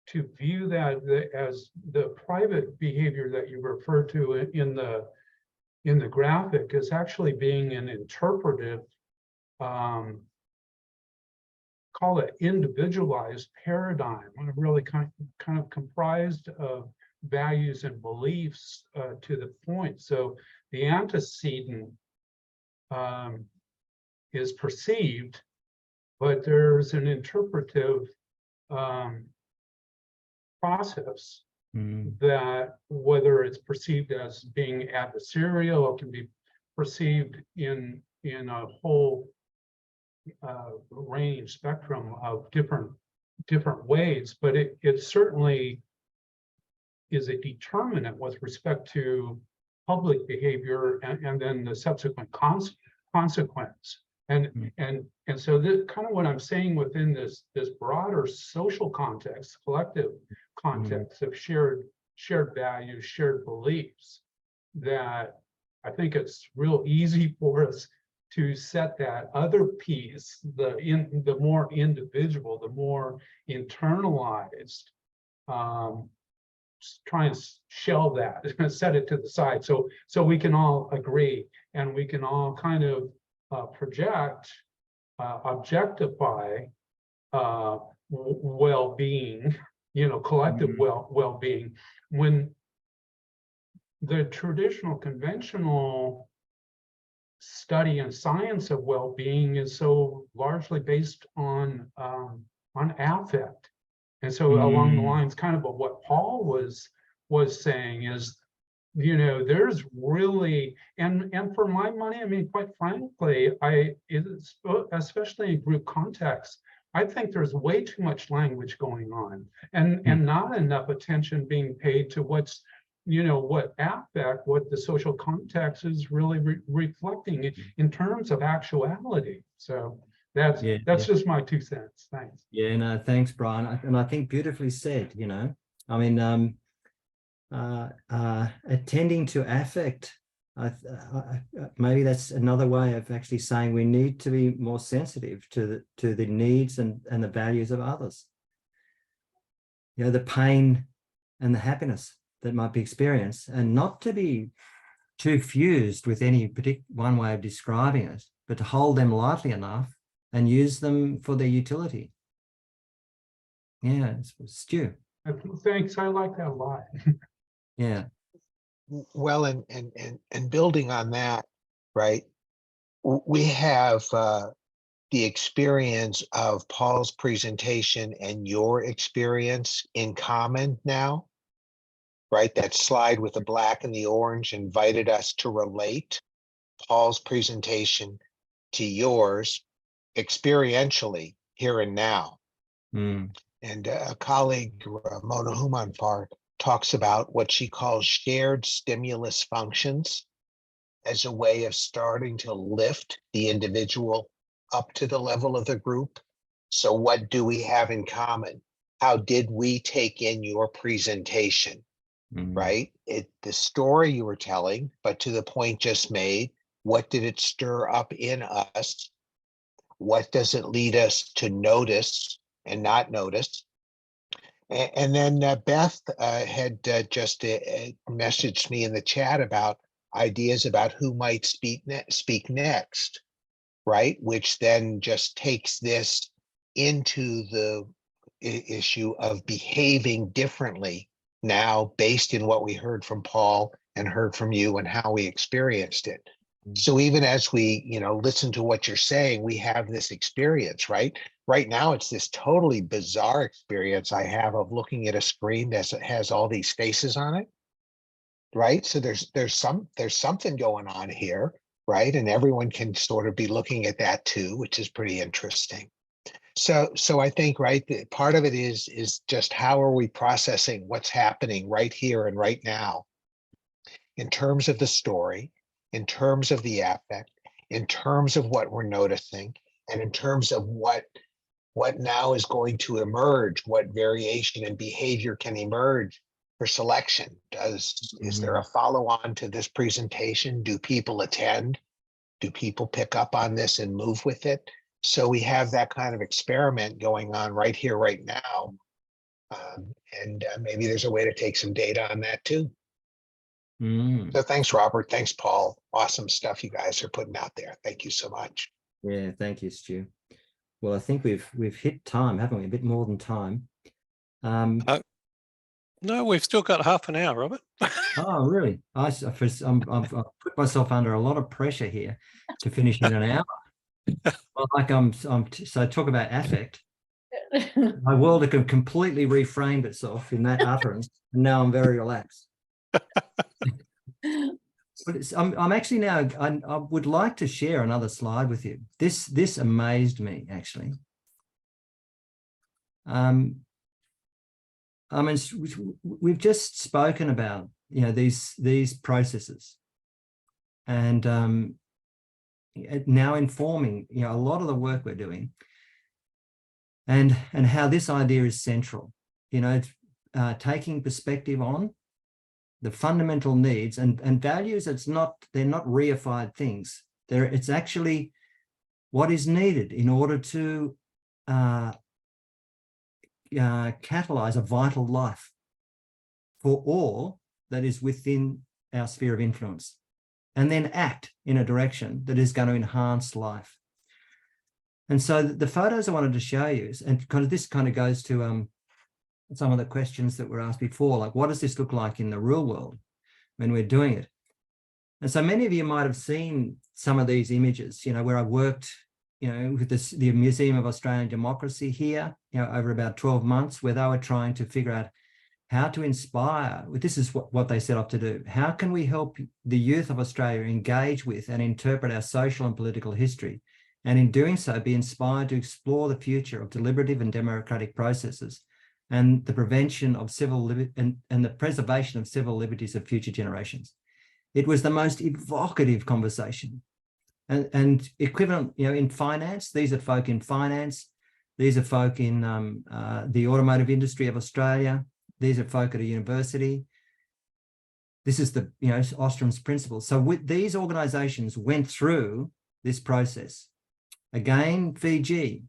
to view that as the private behavior that you refer to in the graphic is actually being an interpretive, call it individualized paradigm, really kind of comprised of values and beliefs to the point. So the antecedent is perceived, but there's an interpretive process that, whether it's perceived as being adversarial, it can be perceived in a whole range spectrum of different ways, but it certainly is a determinant with respect to public behavior and then the subsequent consequence. And so this kind of what I'm saying within this broader social context, collective context of shared values, shared beliefs, that I think it's real easy for us to set that other piece, the more individual, the more internalized, try and shelve that, set it to the side, so we can all agree and we can all kind of project, objectify well-being, collective well-being, when the traditional conventional study and science of well-being is so largely based on affect. And so along the lines kind of what Paul was saying is, there's really, and for my money, I mean, quite frankly, especially in group context, I think there's way too much language going on and not enough attention being paid to what's, what affect, what the social context is really reflecting in terms of actuality. So that's just my 2 cents. Thanks. Yeah, no, thanks, Brian. And I think beautifully said, I mean, attending to affect, maybe that's another way of actually saying we need to be more sensitive to the needs and the values of others. The pain and the happiness that might be experienced, and not to be too fused with any particular one way of describing it, but to hold them lightly enough and use them for their utility. Yeah, Stu. Thanks, I like that a lot. Yeah. Well, and building on that, right? We have the experience of Paul's presentation and your experience in common now, right? That slide with the black and the orange invited us to relate Paul's presentation to yours experientially here and now. And a colleague, Mona Humanfar, talks about what she calls shared stimulus functions as a way of starting to lift the individual up to the level of the group. So what do we have in common? How did we take in your presentation, right? The story you were telling, but to the point just made, what did it stir up in us? What does it lead us to notice and not notice? And then Beth had just messaged me in the chat about ideas about who might speak next, right? Which then just takes this into the issue of behaving differently now based in what we heard from Paul and heard from you and how we experienced it. So even as we, listen to what you're saying, we have this experience, right? Right now, it's this totally bizarre experience I have of looking at a screen that has all these faces on it, right? So there's something going on here, right? And everyone can sort of be looking at that too, which is pretty interesting. So I think, right, part of it is just how are we processing what's happening right here and right now in terms of the story, in terms of the affect, in terms of what we're noticing, and in terms of what now is going to emerge, what variation and behavior can emerge for selection. Is there a follow-on to this presentation? Do people attend? Do people pick up on this and move with it? So we have that kind of experiment going on right here, right now. And maybe there's a way to take some data on that too. So thanks, Robert. Thanks, Paul. Awesome stuff you guys are putting out there. Thank you so much. Yeah, thank you, Stu. Well, I think we've hit time, haven't we? A bit more than time. No, we've still got half an hour, Robert. Oh, really? I've put myself under a lot of pressure here to finish in an hour. Well, like so talk about affect. My world had completely reframed itself in that utterance, and now I'm very relaxed. But I'm actually now, I would like to share another slide with you. This amazed me, actually. I mean, we've just spoken about, these processes, and now informing, a lot of the work we're doing, and how this idea is central, taking perspective on the fundamental needs and values. They're not reified things. It's actually what is needed in order to catalyze a vital life for all that is within our sphere of influence, and then act in a direction that is going to enhance life. And so the photos I wanted to show you, and this goes to some of the questions that were asked before, like what does this look like in the real world when we're doing it? And so many of you might have seen some of these images, where I worked, with the Museum of Australian Democracy here, over about 12 months, where they were trying to figure out how to inspire. This is what they set up to do. How can we help the youth of Australia engage with and interpret our social and political history, and in doing so be inspired to explore the future of deliberative and democratic processes and the prevention of and the preservation of civil liberties of future generations? It was the most evocative conversation. And equivalent, in finance, these are folk in finance, these are folk in the automotive industry of Australia, these are folk at a university. This is the, Ostrom's principles. So these organizations went through this process. Again, Fiji,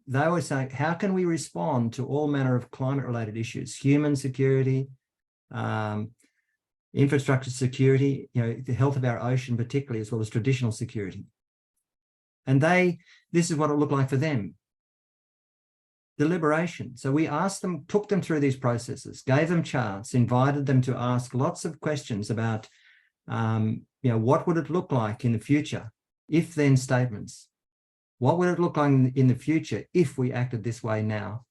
they were saying, how can we respond to all manner of climate-related issues, human security, infrastructure security, the health of our ocean particularly, as well as traditional security. And this is what it looked like for them. Deliberation. So we asked them, took them through these processes, gave them charts, invited them to ask lots of questions about, what would it look like in the future? If then statements. What would it look like in the future if we acted this way now?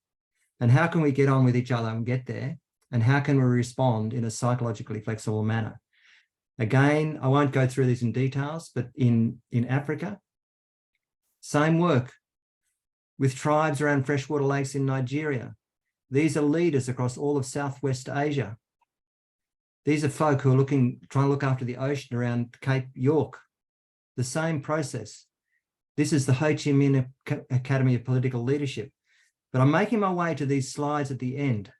And how can we get on with each other and get there? And how can we respond in a psychologically flexible manner? Again, I won't go through these in details, but in Africa, same work with tribes around freshwater lakes in Nigeria. These are leaders across all of Southwest Asia, These are folk who are trying to look after the ocean around Cape York. The same process. This is the Ho Chi Minh Academy of Political Leadership. But I'm making my way to these slides at the end.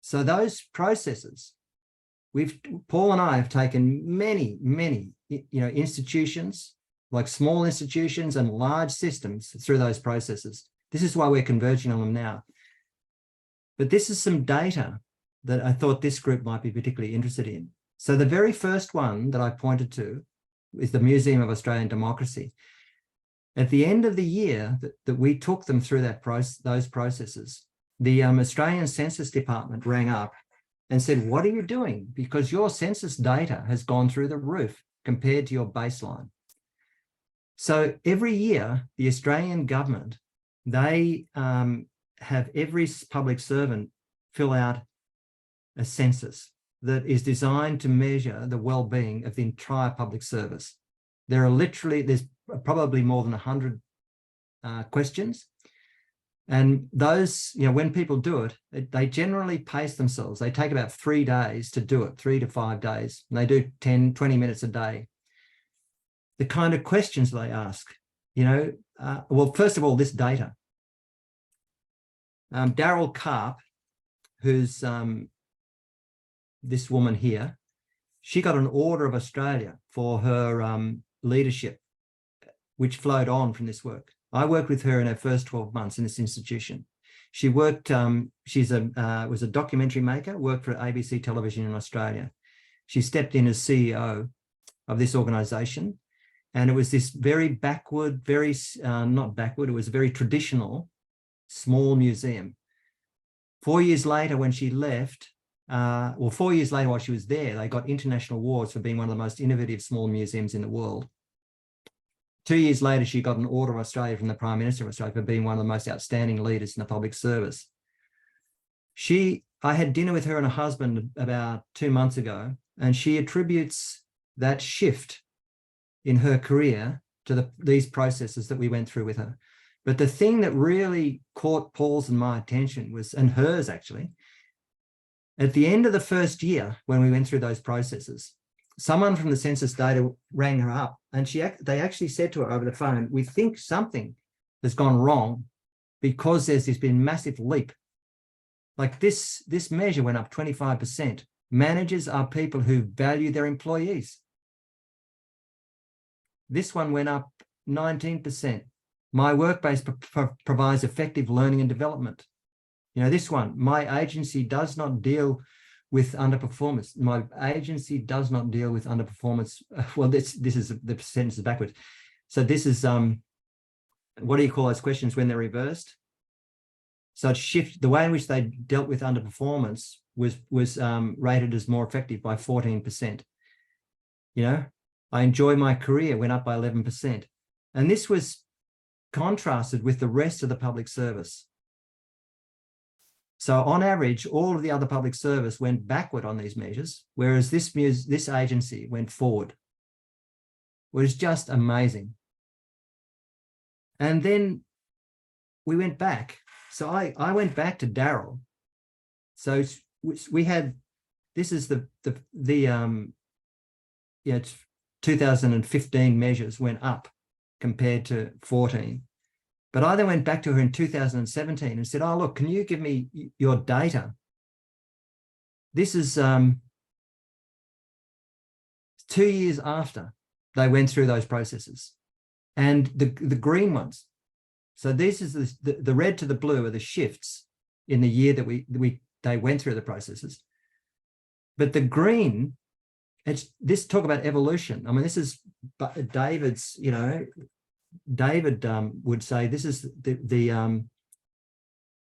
So those processes, Paul and I have taken many, institutions, like small institutions and large systems through those processes. This is why we're converging on them now. But this is some data that I thought this group might be particularly interested in. So the very first one that I pointed to is the Museum of Australian Democracy. At the end of the year that we took them through those processes, the Australian Census Department rang up and said, what are you doing? Because your census data has gone through the roof compared to your baseline. So every year, the Australian government, they have every public servant fill out a census that is designed to measure the well-being of the entire public service. There's probably more than 100 questions. And those, when people do it, they generally pace themselves. They take about 3 days to do it, 3 to 5 days. And they do 10, 20 minutes a day. The kind of questions they ask, well, first of all, this data. Daryl Karp, who's this woman here, she got an Order of Australia for her leadership, which flowed on from this work. I worked with her in her first 12 months in this institution. She worked, was a documentary maker, worked for ABC television in Australia. She stepped in as CEO of this organisation. And it was this very backward, not backward, it was a very traditional small museum. 4 years later, when she left, 4 years later while she was there, they got international awards for being one of the most innovative small museums in the world. 2 years later, she got an Order of Australia from the Prime Minister of Australia for being one of the most outstanding leaders in the public service. I had dinner with her and her husband about 2 months ago, and she attributes that shift in her career to these processes that we went through with her. But the thing that really caught Paul's and my attention was, and hers actually, at the end of the first year, when we went through those processes, someone from the census data rang her up, and they actually said to her over the phone, we think something has gone wrong because there's been massive leap. Like this measure went up 25%. Managers are people who value their employees. This one went up 19%. My workplace provides effective learning and development. This one, my agency does not deal with underperformance. My agency does not deal with underperformance. Well, this is the sentence is backwards. So this is, what do you call those questions when they're reversed? So it shift, the way in which they dealt with underperformance was rated as more effective by 14%. I enjoy my career went up by 11%. And this was contrasted with the rest of the public service. So on average, all of the other public service went backward on these measures, whereas this agency went forward. It was just amazing. And then we went back. So I went back to Daryl. So we had, this is the 2015 measures went up compared to 14. But I then went back to her in 2017 and said, oh, look, can you give me your data? This is 2 years after they went through those processes. And the green ones. So this is the red to the blue are the shifts in the year that they went through the processes. But the green, it's this talk about evolution. I mean, this is David's, David would say this is the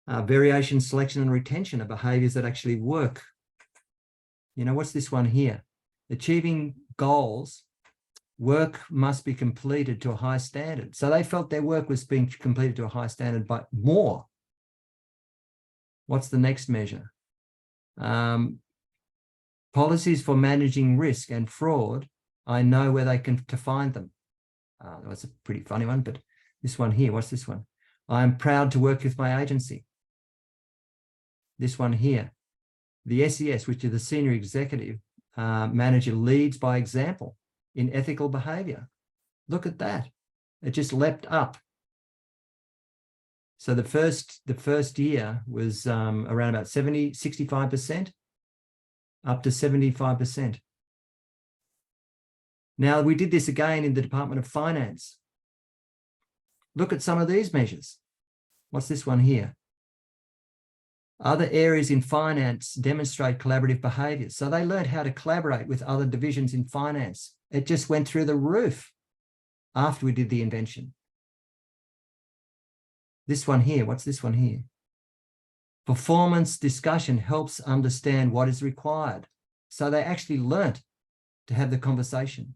variation, selection, and retention of behaviours that actually work. What's this one here? Achieving goals, work must be completed to a high standard. So they felt their work was being completed to a high standard, but more. What's the next measure? Policies for managing risk and fraud. I know where they can to find them. That's a pretty funny one, but this one here, what's this one? I am proud to work with my agency. This one here. The SES, which is the senior executive manager, leads by example in ethical behavior. Look at that. It just leapt up. So the first year was around about 65%, up to 75%. Now, we did this again in the Department of Finance. Look at some of these measures. What's this one here? Other areas in finance demonstrate collaborative behaviours. So they learned how to collaborate with other divisions in finance. It just went through the roof after we did the invention. This one here, what's this one here? Performance discussion helps understand what is required. So they actually learnt to have the conversation.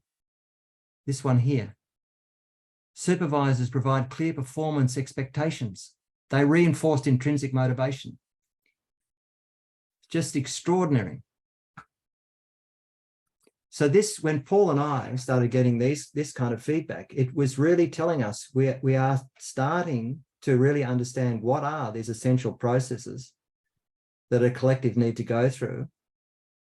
This one here. Supervisors provide clear performance expectations. They reinforced intrinsic motivation. Just extraordinary. So this, when Paul and I started getting this kind of feedback, it was really telling us we are starting to really understand what are these essential processes that a collective need to go through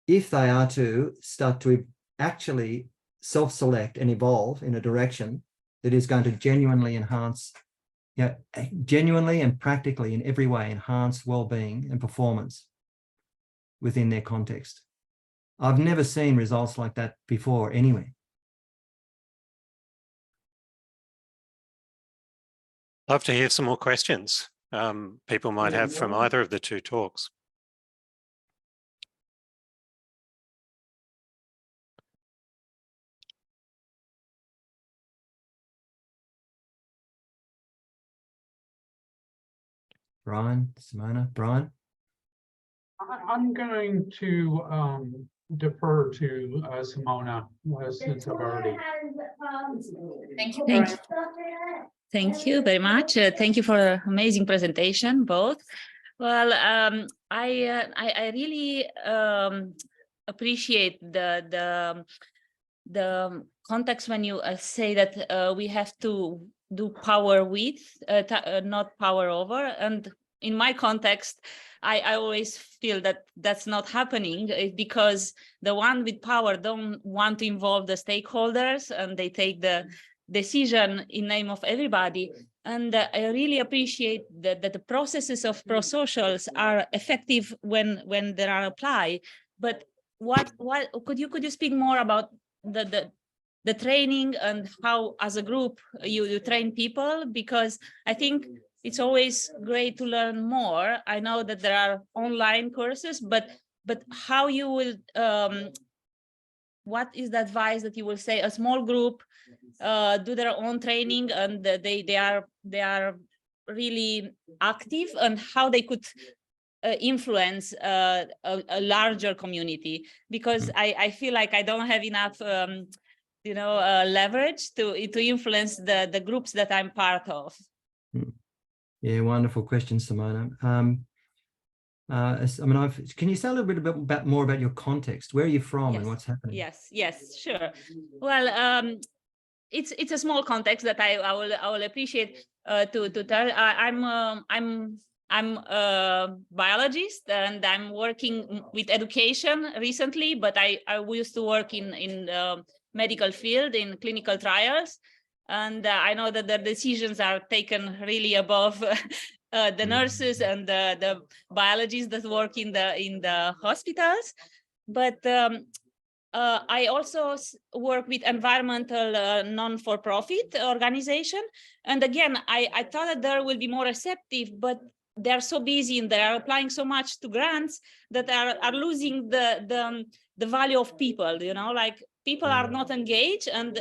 if they are to start to actually self-select and evolve in a direction that is going to genuinely enhance, genuinely and practically in every way enhance well-being and performance within their context. I've never seen results like that before anywhere. Love to hear some more questions people might have from either of the two talks. Brian, Simona, Brian? I'm going to defer to Simona since I've already. Thank you, Brian. Thank you very much. Thank you for an amazing presentation, both. Well, I really appreciate the context when you say that we have to do power with, not power over. And in my context, I always feel that that's not happening because the one with power don't want to involve the stakeholders and they take the decision in name of everybody. And I really appreciate that the processes of ProSocials are effective when they are applied. But what could you speak more about the training and how as a group you train people? Because I think it's always great to learn more. I know that there are online courses, but how you will what is the advice that you will say a small group do their own training and they are really active, and how they could influence a larger community? Because I feel like I don't have enough leverage to influence the groups that I'm part of. Yeah, wonderful question, Simona. Can you say a little bit more about your context? Where are you from and what's happening? Yes, sure. Well, it's a small context that I will appreciate to tell. I'm a biologist and I'm working with education recently, but I used to work in the medical field in clinical trials. And I know that the decisions are taken really above the nurses and the biologists that work in the hospitals. But I also work with environmental non-for-profit organization. And again, I thought that there will be more receptive, but they're so busy and they are applying so much to grants that are losing the value of people, like people are not engaged and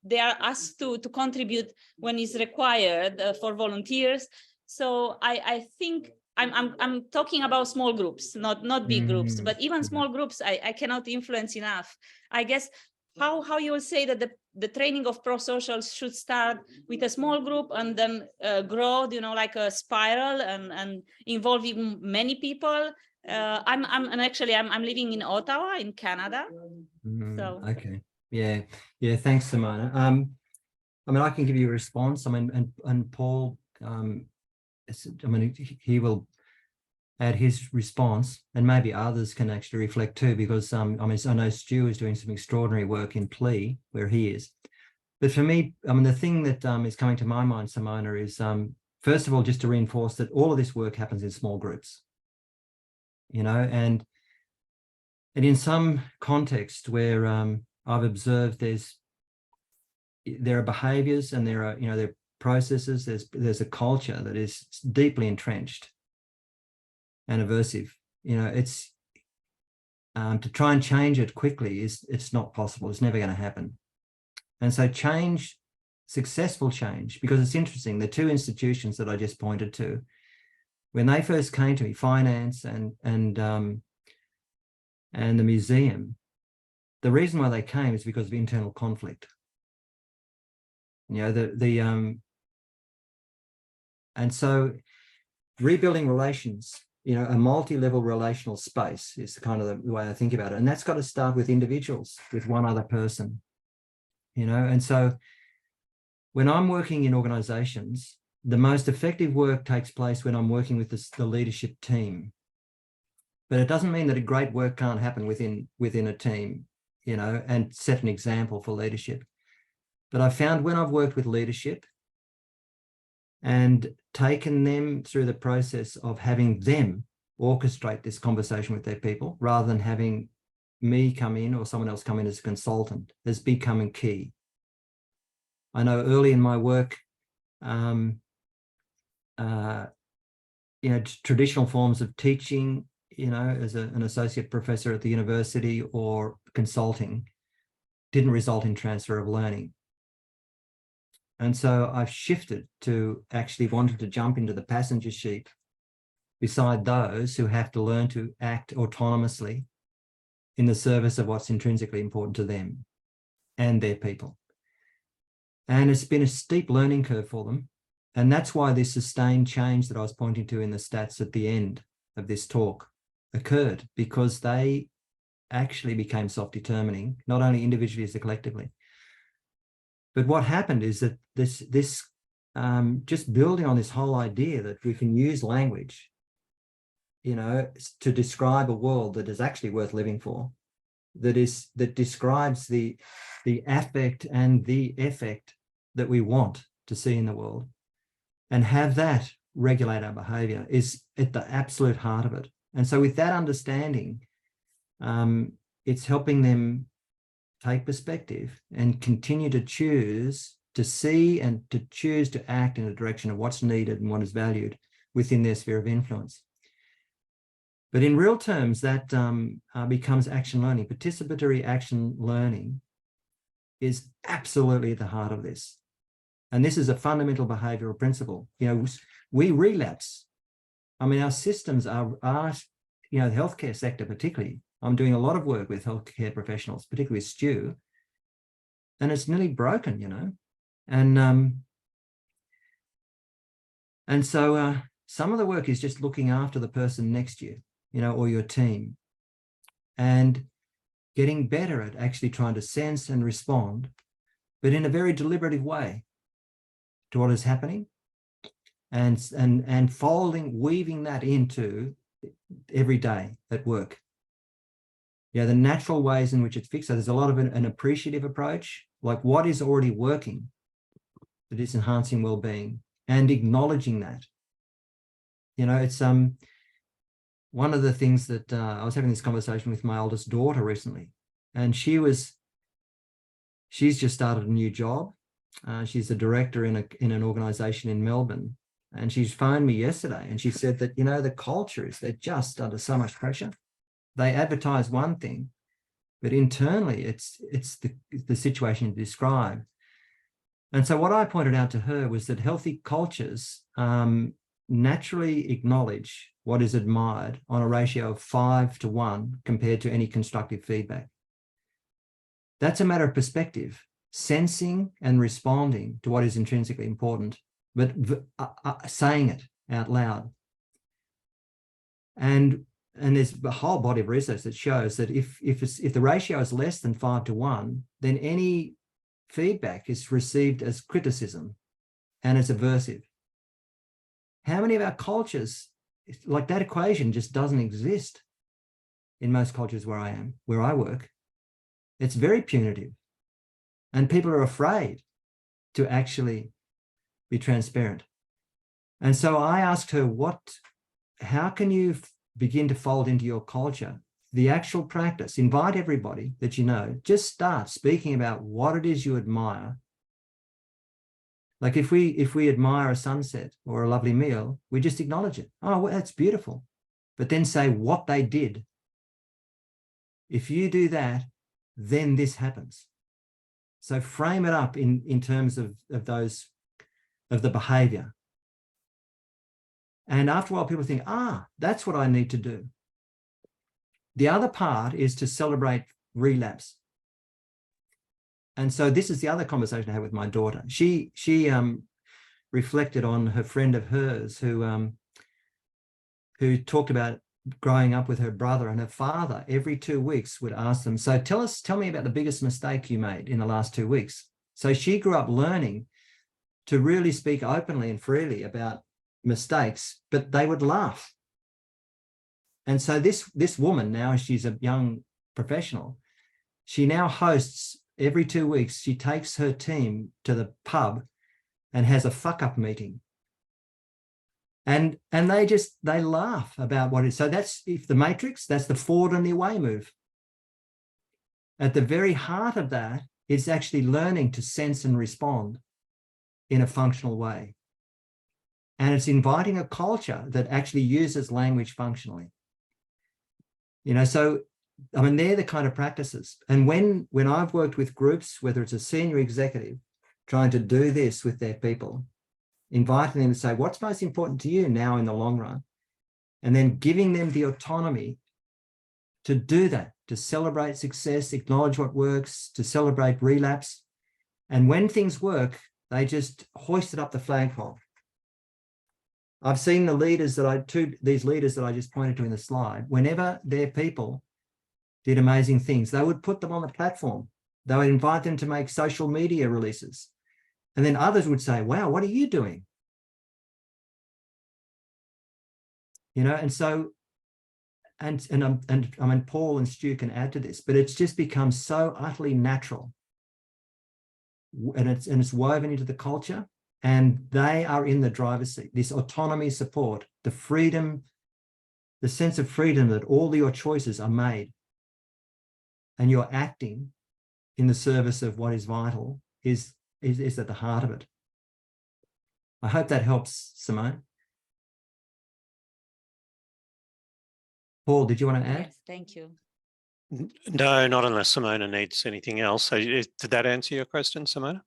they are asked to contribute when it's required for volunteers. So I think I'm talking about small groups, not big groups, but even small groups, I cannot influence enough. I guess how you will say that the training of ProSocial should start with a small group and then grow, like a spiral and involving many people. I'm living in Ottawa in Canada. So okay, yeah, thanks, Simona. I can give you a response. And Paul, he will at his response, and maybe others can actually reflect too, because I mean, I know Stu is doing some extraordinary work in plea where he is. But for me, I mean, the thing that is coming to my mind, Simona, is first of all, just to reinforce that all of this work happens in small groups, you know, and in some context where I've observed there are behaviors and there are processes, there's a culture that is deeply entrenched and aversive. You know, it's to try and change it quickly it's not possible. It's never going to happen. And so successful change, because it's interesting, the two institutions that I just pointed to, when they first came to me, finance and the museum, the reason why they came is because of internal conflict. You know, and so rebuilding relations, you know, a multi-level relational space is kind of the way I think about it. And that's got to start with individuals, with one other person, you know. And so when I'm working in organizations, the most effective work takes place when I'm working with the leadership team. But it doesn't mean that a great work can't happen within a team, you know, and set an example for leadership. But I found when I've worked with leadership and taken them through the process of having them orchestrate this conversation with their people, rather than having me come in or someone else come in as a consultant, has become key. I know early in my work, you know, traditional forms of teaching, you know, as an associate professor at the university or consulting, didn't result in transfer of learning. And so I've shifted to actually wanting to jump into the passenger seat beside those who have to learn to act autonomously in the service of what's intrinsically important to them and their people. And it's been a steep learning curve for them. And that's why this sustained change that I was pointing to in the stats at the end of this talk occurred, because they actually became self-determining, not only individually as collectively. But what happened is that this just building on this whole idea that we can use language, you know, to describe a world that is actually worth living for, that describes the affect and the effect that we want to see in the world, and have that regulate our behavior, is at the absolute heart of it. And so with that understanding, it's helping them take perspective and continue to choose to see and to choose to act in the direction of what's needed and what is valued within their sphere of influence. But in real terms, that becomes action learning. Participatory action learning is absolutely at the heart of this. And this is a fundamental behavioral principle. You know, we relapse. I mean, our systems are you know, the healthcare sector particularly. I'm doing a lot of work with healthcare professionals, particularly Stu, and it's nearly broken, you know. And so some of the work is just looking after the person next to you, you know, or your team, and getting better at actually trying to sense and respond, but in a very deliberative way to what is happening, and weaving that into every day at work. Yeah, the natural ways in which it's fixed. So there's a lot of an appreciative approach, like what is already working that is enhancing well-being, and acknowledging that. You know, it's one of the things that I was having this conversation with my oldest daughter recently, and she's just started a new job. She's a director in an organization in Melbourne, and she's phoned me yesterday, and she said that, you know, the culture is, they're just under so much pressure. They advertise one thing, but internally it's the situation you describe. And so what I pointed out to her was that healthy cultures naturally acknowledge what is admired on a ratio of 5:1 compared to any constructive feedback. That's a matter of perspective, sensing and responding to what is intrinsically important, but saying it out loud. And there's a whole body of research that shows that if the ratio is less than 5:1, then any feedback is received as criticism and as aversive. How many of our cultures like that equation just doesn't exist in most cultures where I work. It's very punitive. And people are afraid to actually be transparent. And so I asked her, how can you begin to fold into your culture the actual practice? Invite everybody that you know, just start speaking about what it is you admire. Like if we admire a sunset or a lovely meal, we just acknowledge it. Oh, well, that's beautiful. But then say what they did. If you do that, then this happens. So frame it up in terms of the behavior. And after a while, people think, that's what I need to do. The other part is to celebrate relapse. And so this is the other conversation I had with my daughter. She reflected on her friend of hers who talked about growing up with her brother, and her father every 2 weeks would ask them, so tell me about the biggest mistake you made in the last 2 weeks. So she grew up learning to really speak openly and freely about mistakes, but they would laugh. And so this woman, now she's a young professional, she now hosts every 2 weeks, she takes her team to the pub and has a fuck up meeting. And they laugh about what it is. So that's, if the matrix, that's the forward and the away move. At the very heart of that, it's actually learning to sense and respond in a functional way. And it's inviting a culture that actually uses language functionally. So, I mean, they're the kind of practices. And when I've worked with groups, whether it's a senior executive trying to do this with their people, inviting them to say, what's most important to you now in the long run? And then giving them the autonomy to do that, to celebrate success, acknowledge what works, to celebrate relapse. And when things work, they just hoisted up the flagpole. I've seen the leaders these leaders that I just pointed to in the slide, whenever their people did amazing things, they would put them on the platform. They would invite them to make social media releases. And then others would say, wow, what are you doing? And so, and I mean, Paul and Stu can add to this, but it's just become so utterly natural. And it's woven into the culture, and they are in the driver's seat. This autonomy support, the freedom, the sense of freedom that all your choices are made and you're acting in the service of what is vital is at the heart of it. I hope that helps, Simone. Paul, did you want to add? Yes, thank you. No, not unless Simona needs anything else. So did that answer your question, Simona?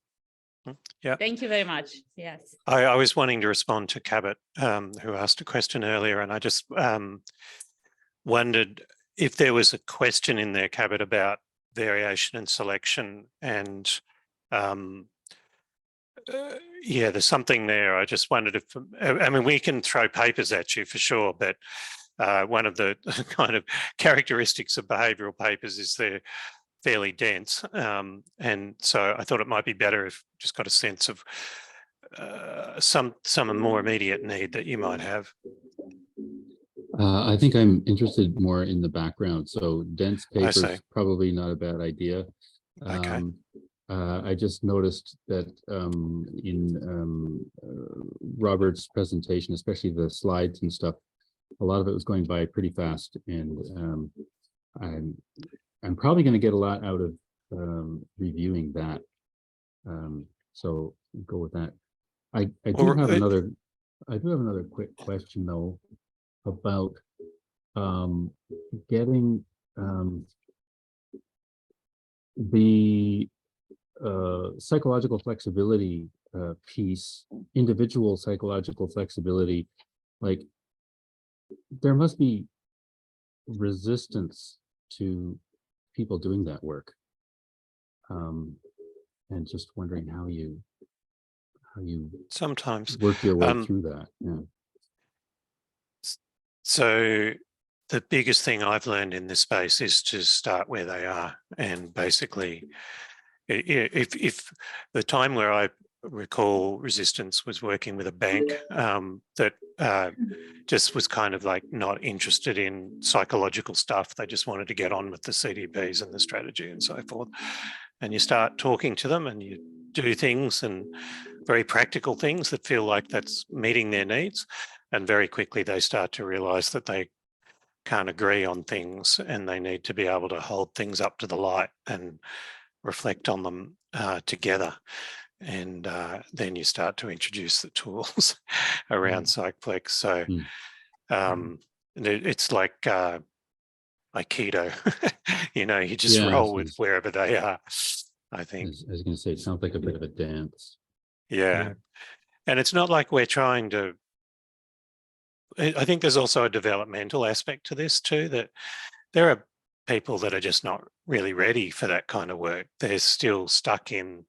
Yeah. Thank you very much. Yes. I was wanting to respond to Cabot, who asked a question earlier, and I just wondered if there was a question in there, Cabot, about variation and selection, and yeah, there's something there. I just wondered if, I mean, we can throw papers at you for sure, but one of the kind of characteristics of behavioural papers is they're fairly dense. And so I thought it might be better if you just got a sense of some more immediate need that you might have. I think I'm interested more in the background. So dense papers, probably not a bad idea. Okay. I just noticed that in Robert's presentation, especially the slides and stuff, a lot of it was going by pretty fast, and I'm probably going to get a lot out of reviewing that. So go with that. I do have another quick question though about getting the psychological flexibility piece, individual psychological flexibility. Like, there must be resistance to people doing that work, and just wondering how you sometimes work your way through that. Yeah. So the biggest thing I've learned in this space is to start where they are, and basically, if the time where I recall Resistance was working with a bank that just was kind of like not interested in psychological stuff. They just wanted to get on with the CDPs and the strategy and so forth. And you start talking to them and you do things, and very practical things that feel like that's meeting their needs. And very quickly they start to realize that they can't agree on things, and they need to be able to hold things up to the light and reflect on them together. And then you start to introduce the tools around Psychplex. So it's like Aikido, you know, you just roll with wherever they are, I think. I was going to say, it sounds like a bit of a dance. Yeah. And it's not like we're trying to, I think there's also a developmental aspect to this too, that there are people that are just not really ready for that kind of work. They're still stuck in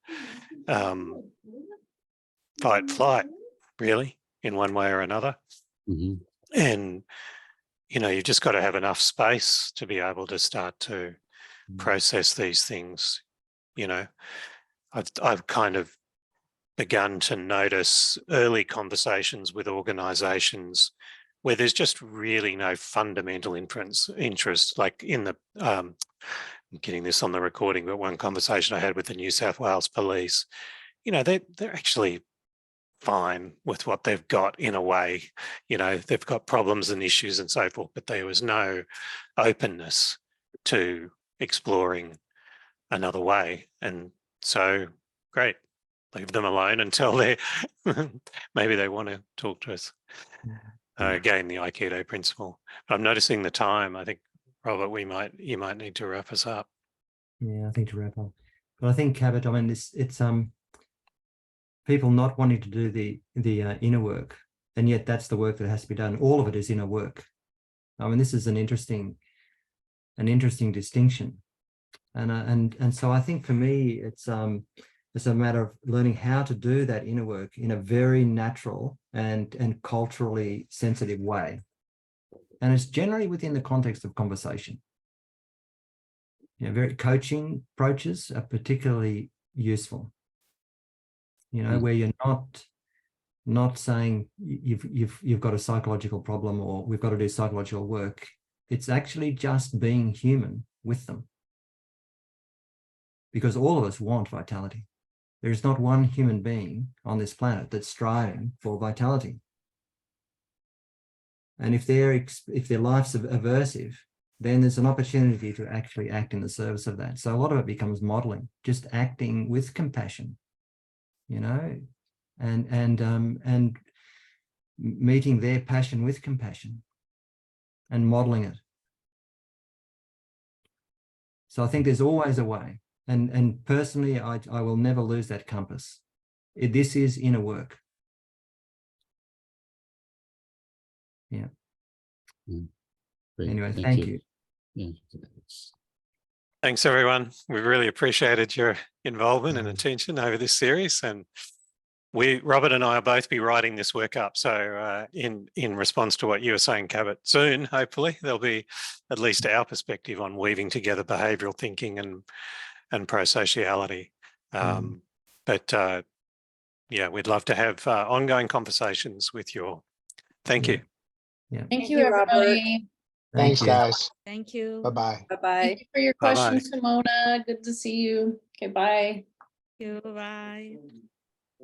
fight, flight, really, in one way or another. And, you know, you've just got to have enough space to be able to start to process these things. You know, I've kind of begun to notice early conversations with organizations where there's just really no fundamental interest, like in the, I'm getting this on the recording, but one conversation I had with the New South Wales Police, you know, they're actually fine with what they've got in a way. You know, they've got problems and issues and so forth, but there was no openness to exploring another way. And so, great, leave them alone until they maybe they want to talk to us. Again, the Aikido principle. But I'm noticing the time. I think, Robert, you might need to wrap us up. Yeah, I think to wrap up. But I think, Cabot, I mean, it's people not wanting to do the inner work, and yet that's the work that has to be done. All of it is inner work. I mean, this is an interesting distinction, and so I think for me, it's a matter of learning how to do that inner work in a very natural and culturally sensitive way, and it's generally within the context of conversation. You know, very coaching approaches are particularly useful. You know, where you're not saying you've got a psychological problem or we've got to do psychological work. It's actually just being human with them, because all of us want vitality. There is not one human being on this planet that's striving for vitality. And if their life's aversive, then there's an opportunity to actually act in the service of that. So a lot of it becomes modeling, just acting with compassion, you know, and meeting their passion with compassion and modeling it. So I think there's always a way. And personally, I will never lose that compass. This is inner work. Yeah. Great. Anyway, thank you. Yeah. Thanks, everyone. We really appreciated your involvement and attention over this series. And Robert and I will both be writing this work up. So in response to what you were saying, Cabot, soon, hopefully, there'll be at least our perspective on weaving together behavioural thinking and pro-sociality. But yeah, we'd love to have ongoing conversations with you all. Thank you. Yeah. Thank you, everybody. Thanks, guys. Thank you. Bye-bye. Bye-bye. Thank you for your Bye-bye. questions, Simona. Good to see you. Okay, bye. Thank you. Bye.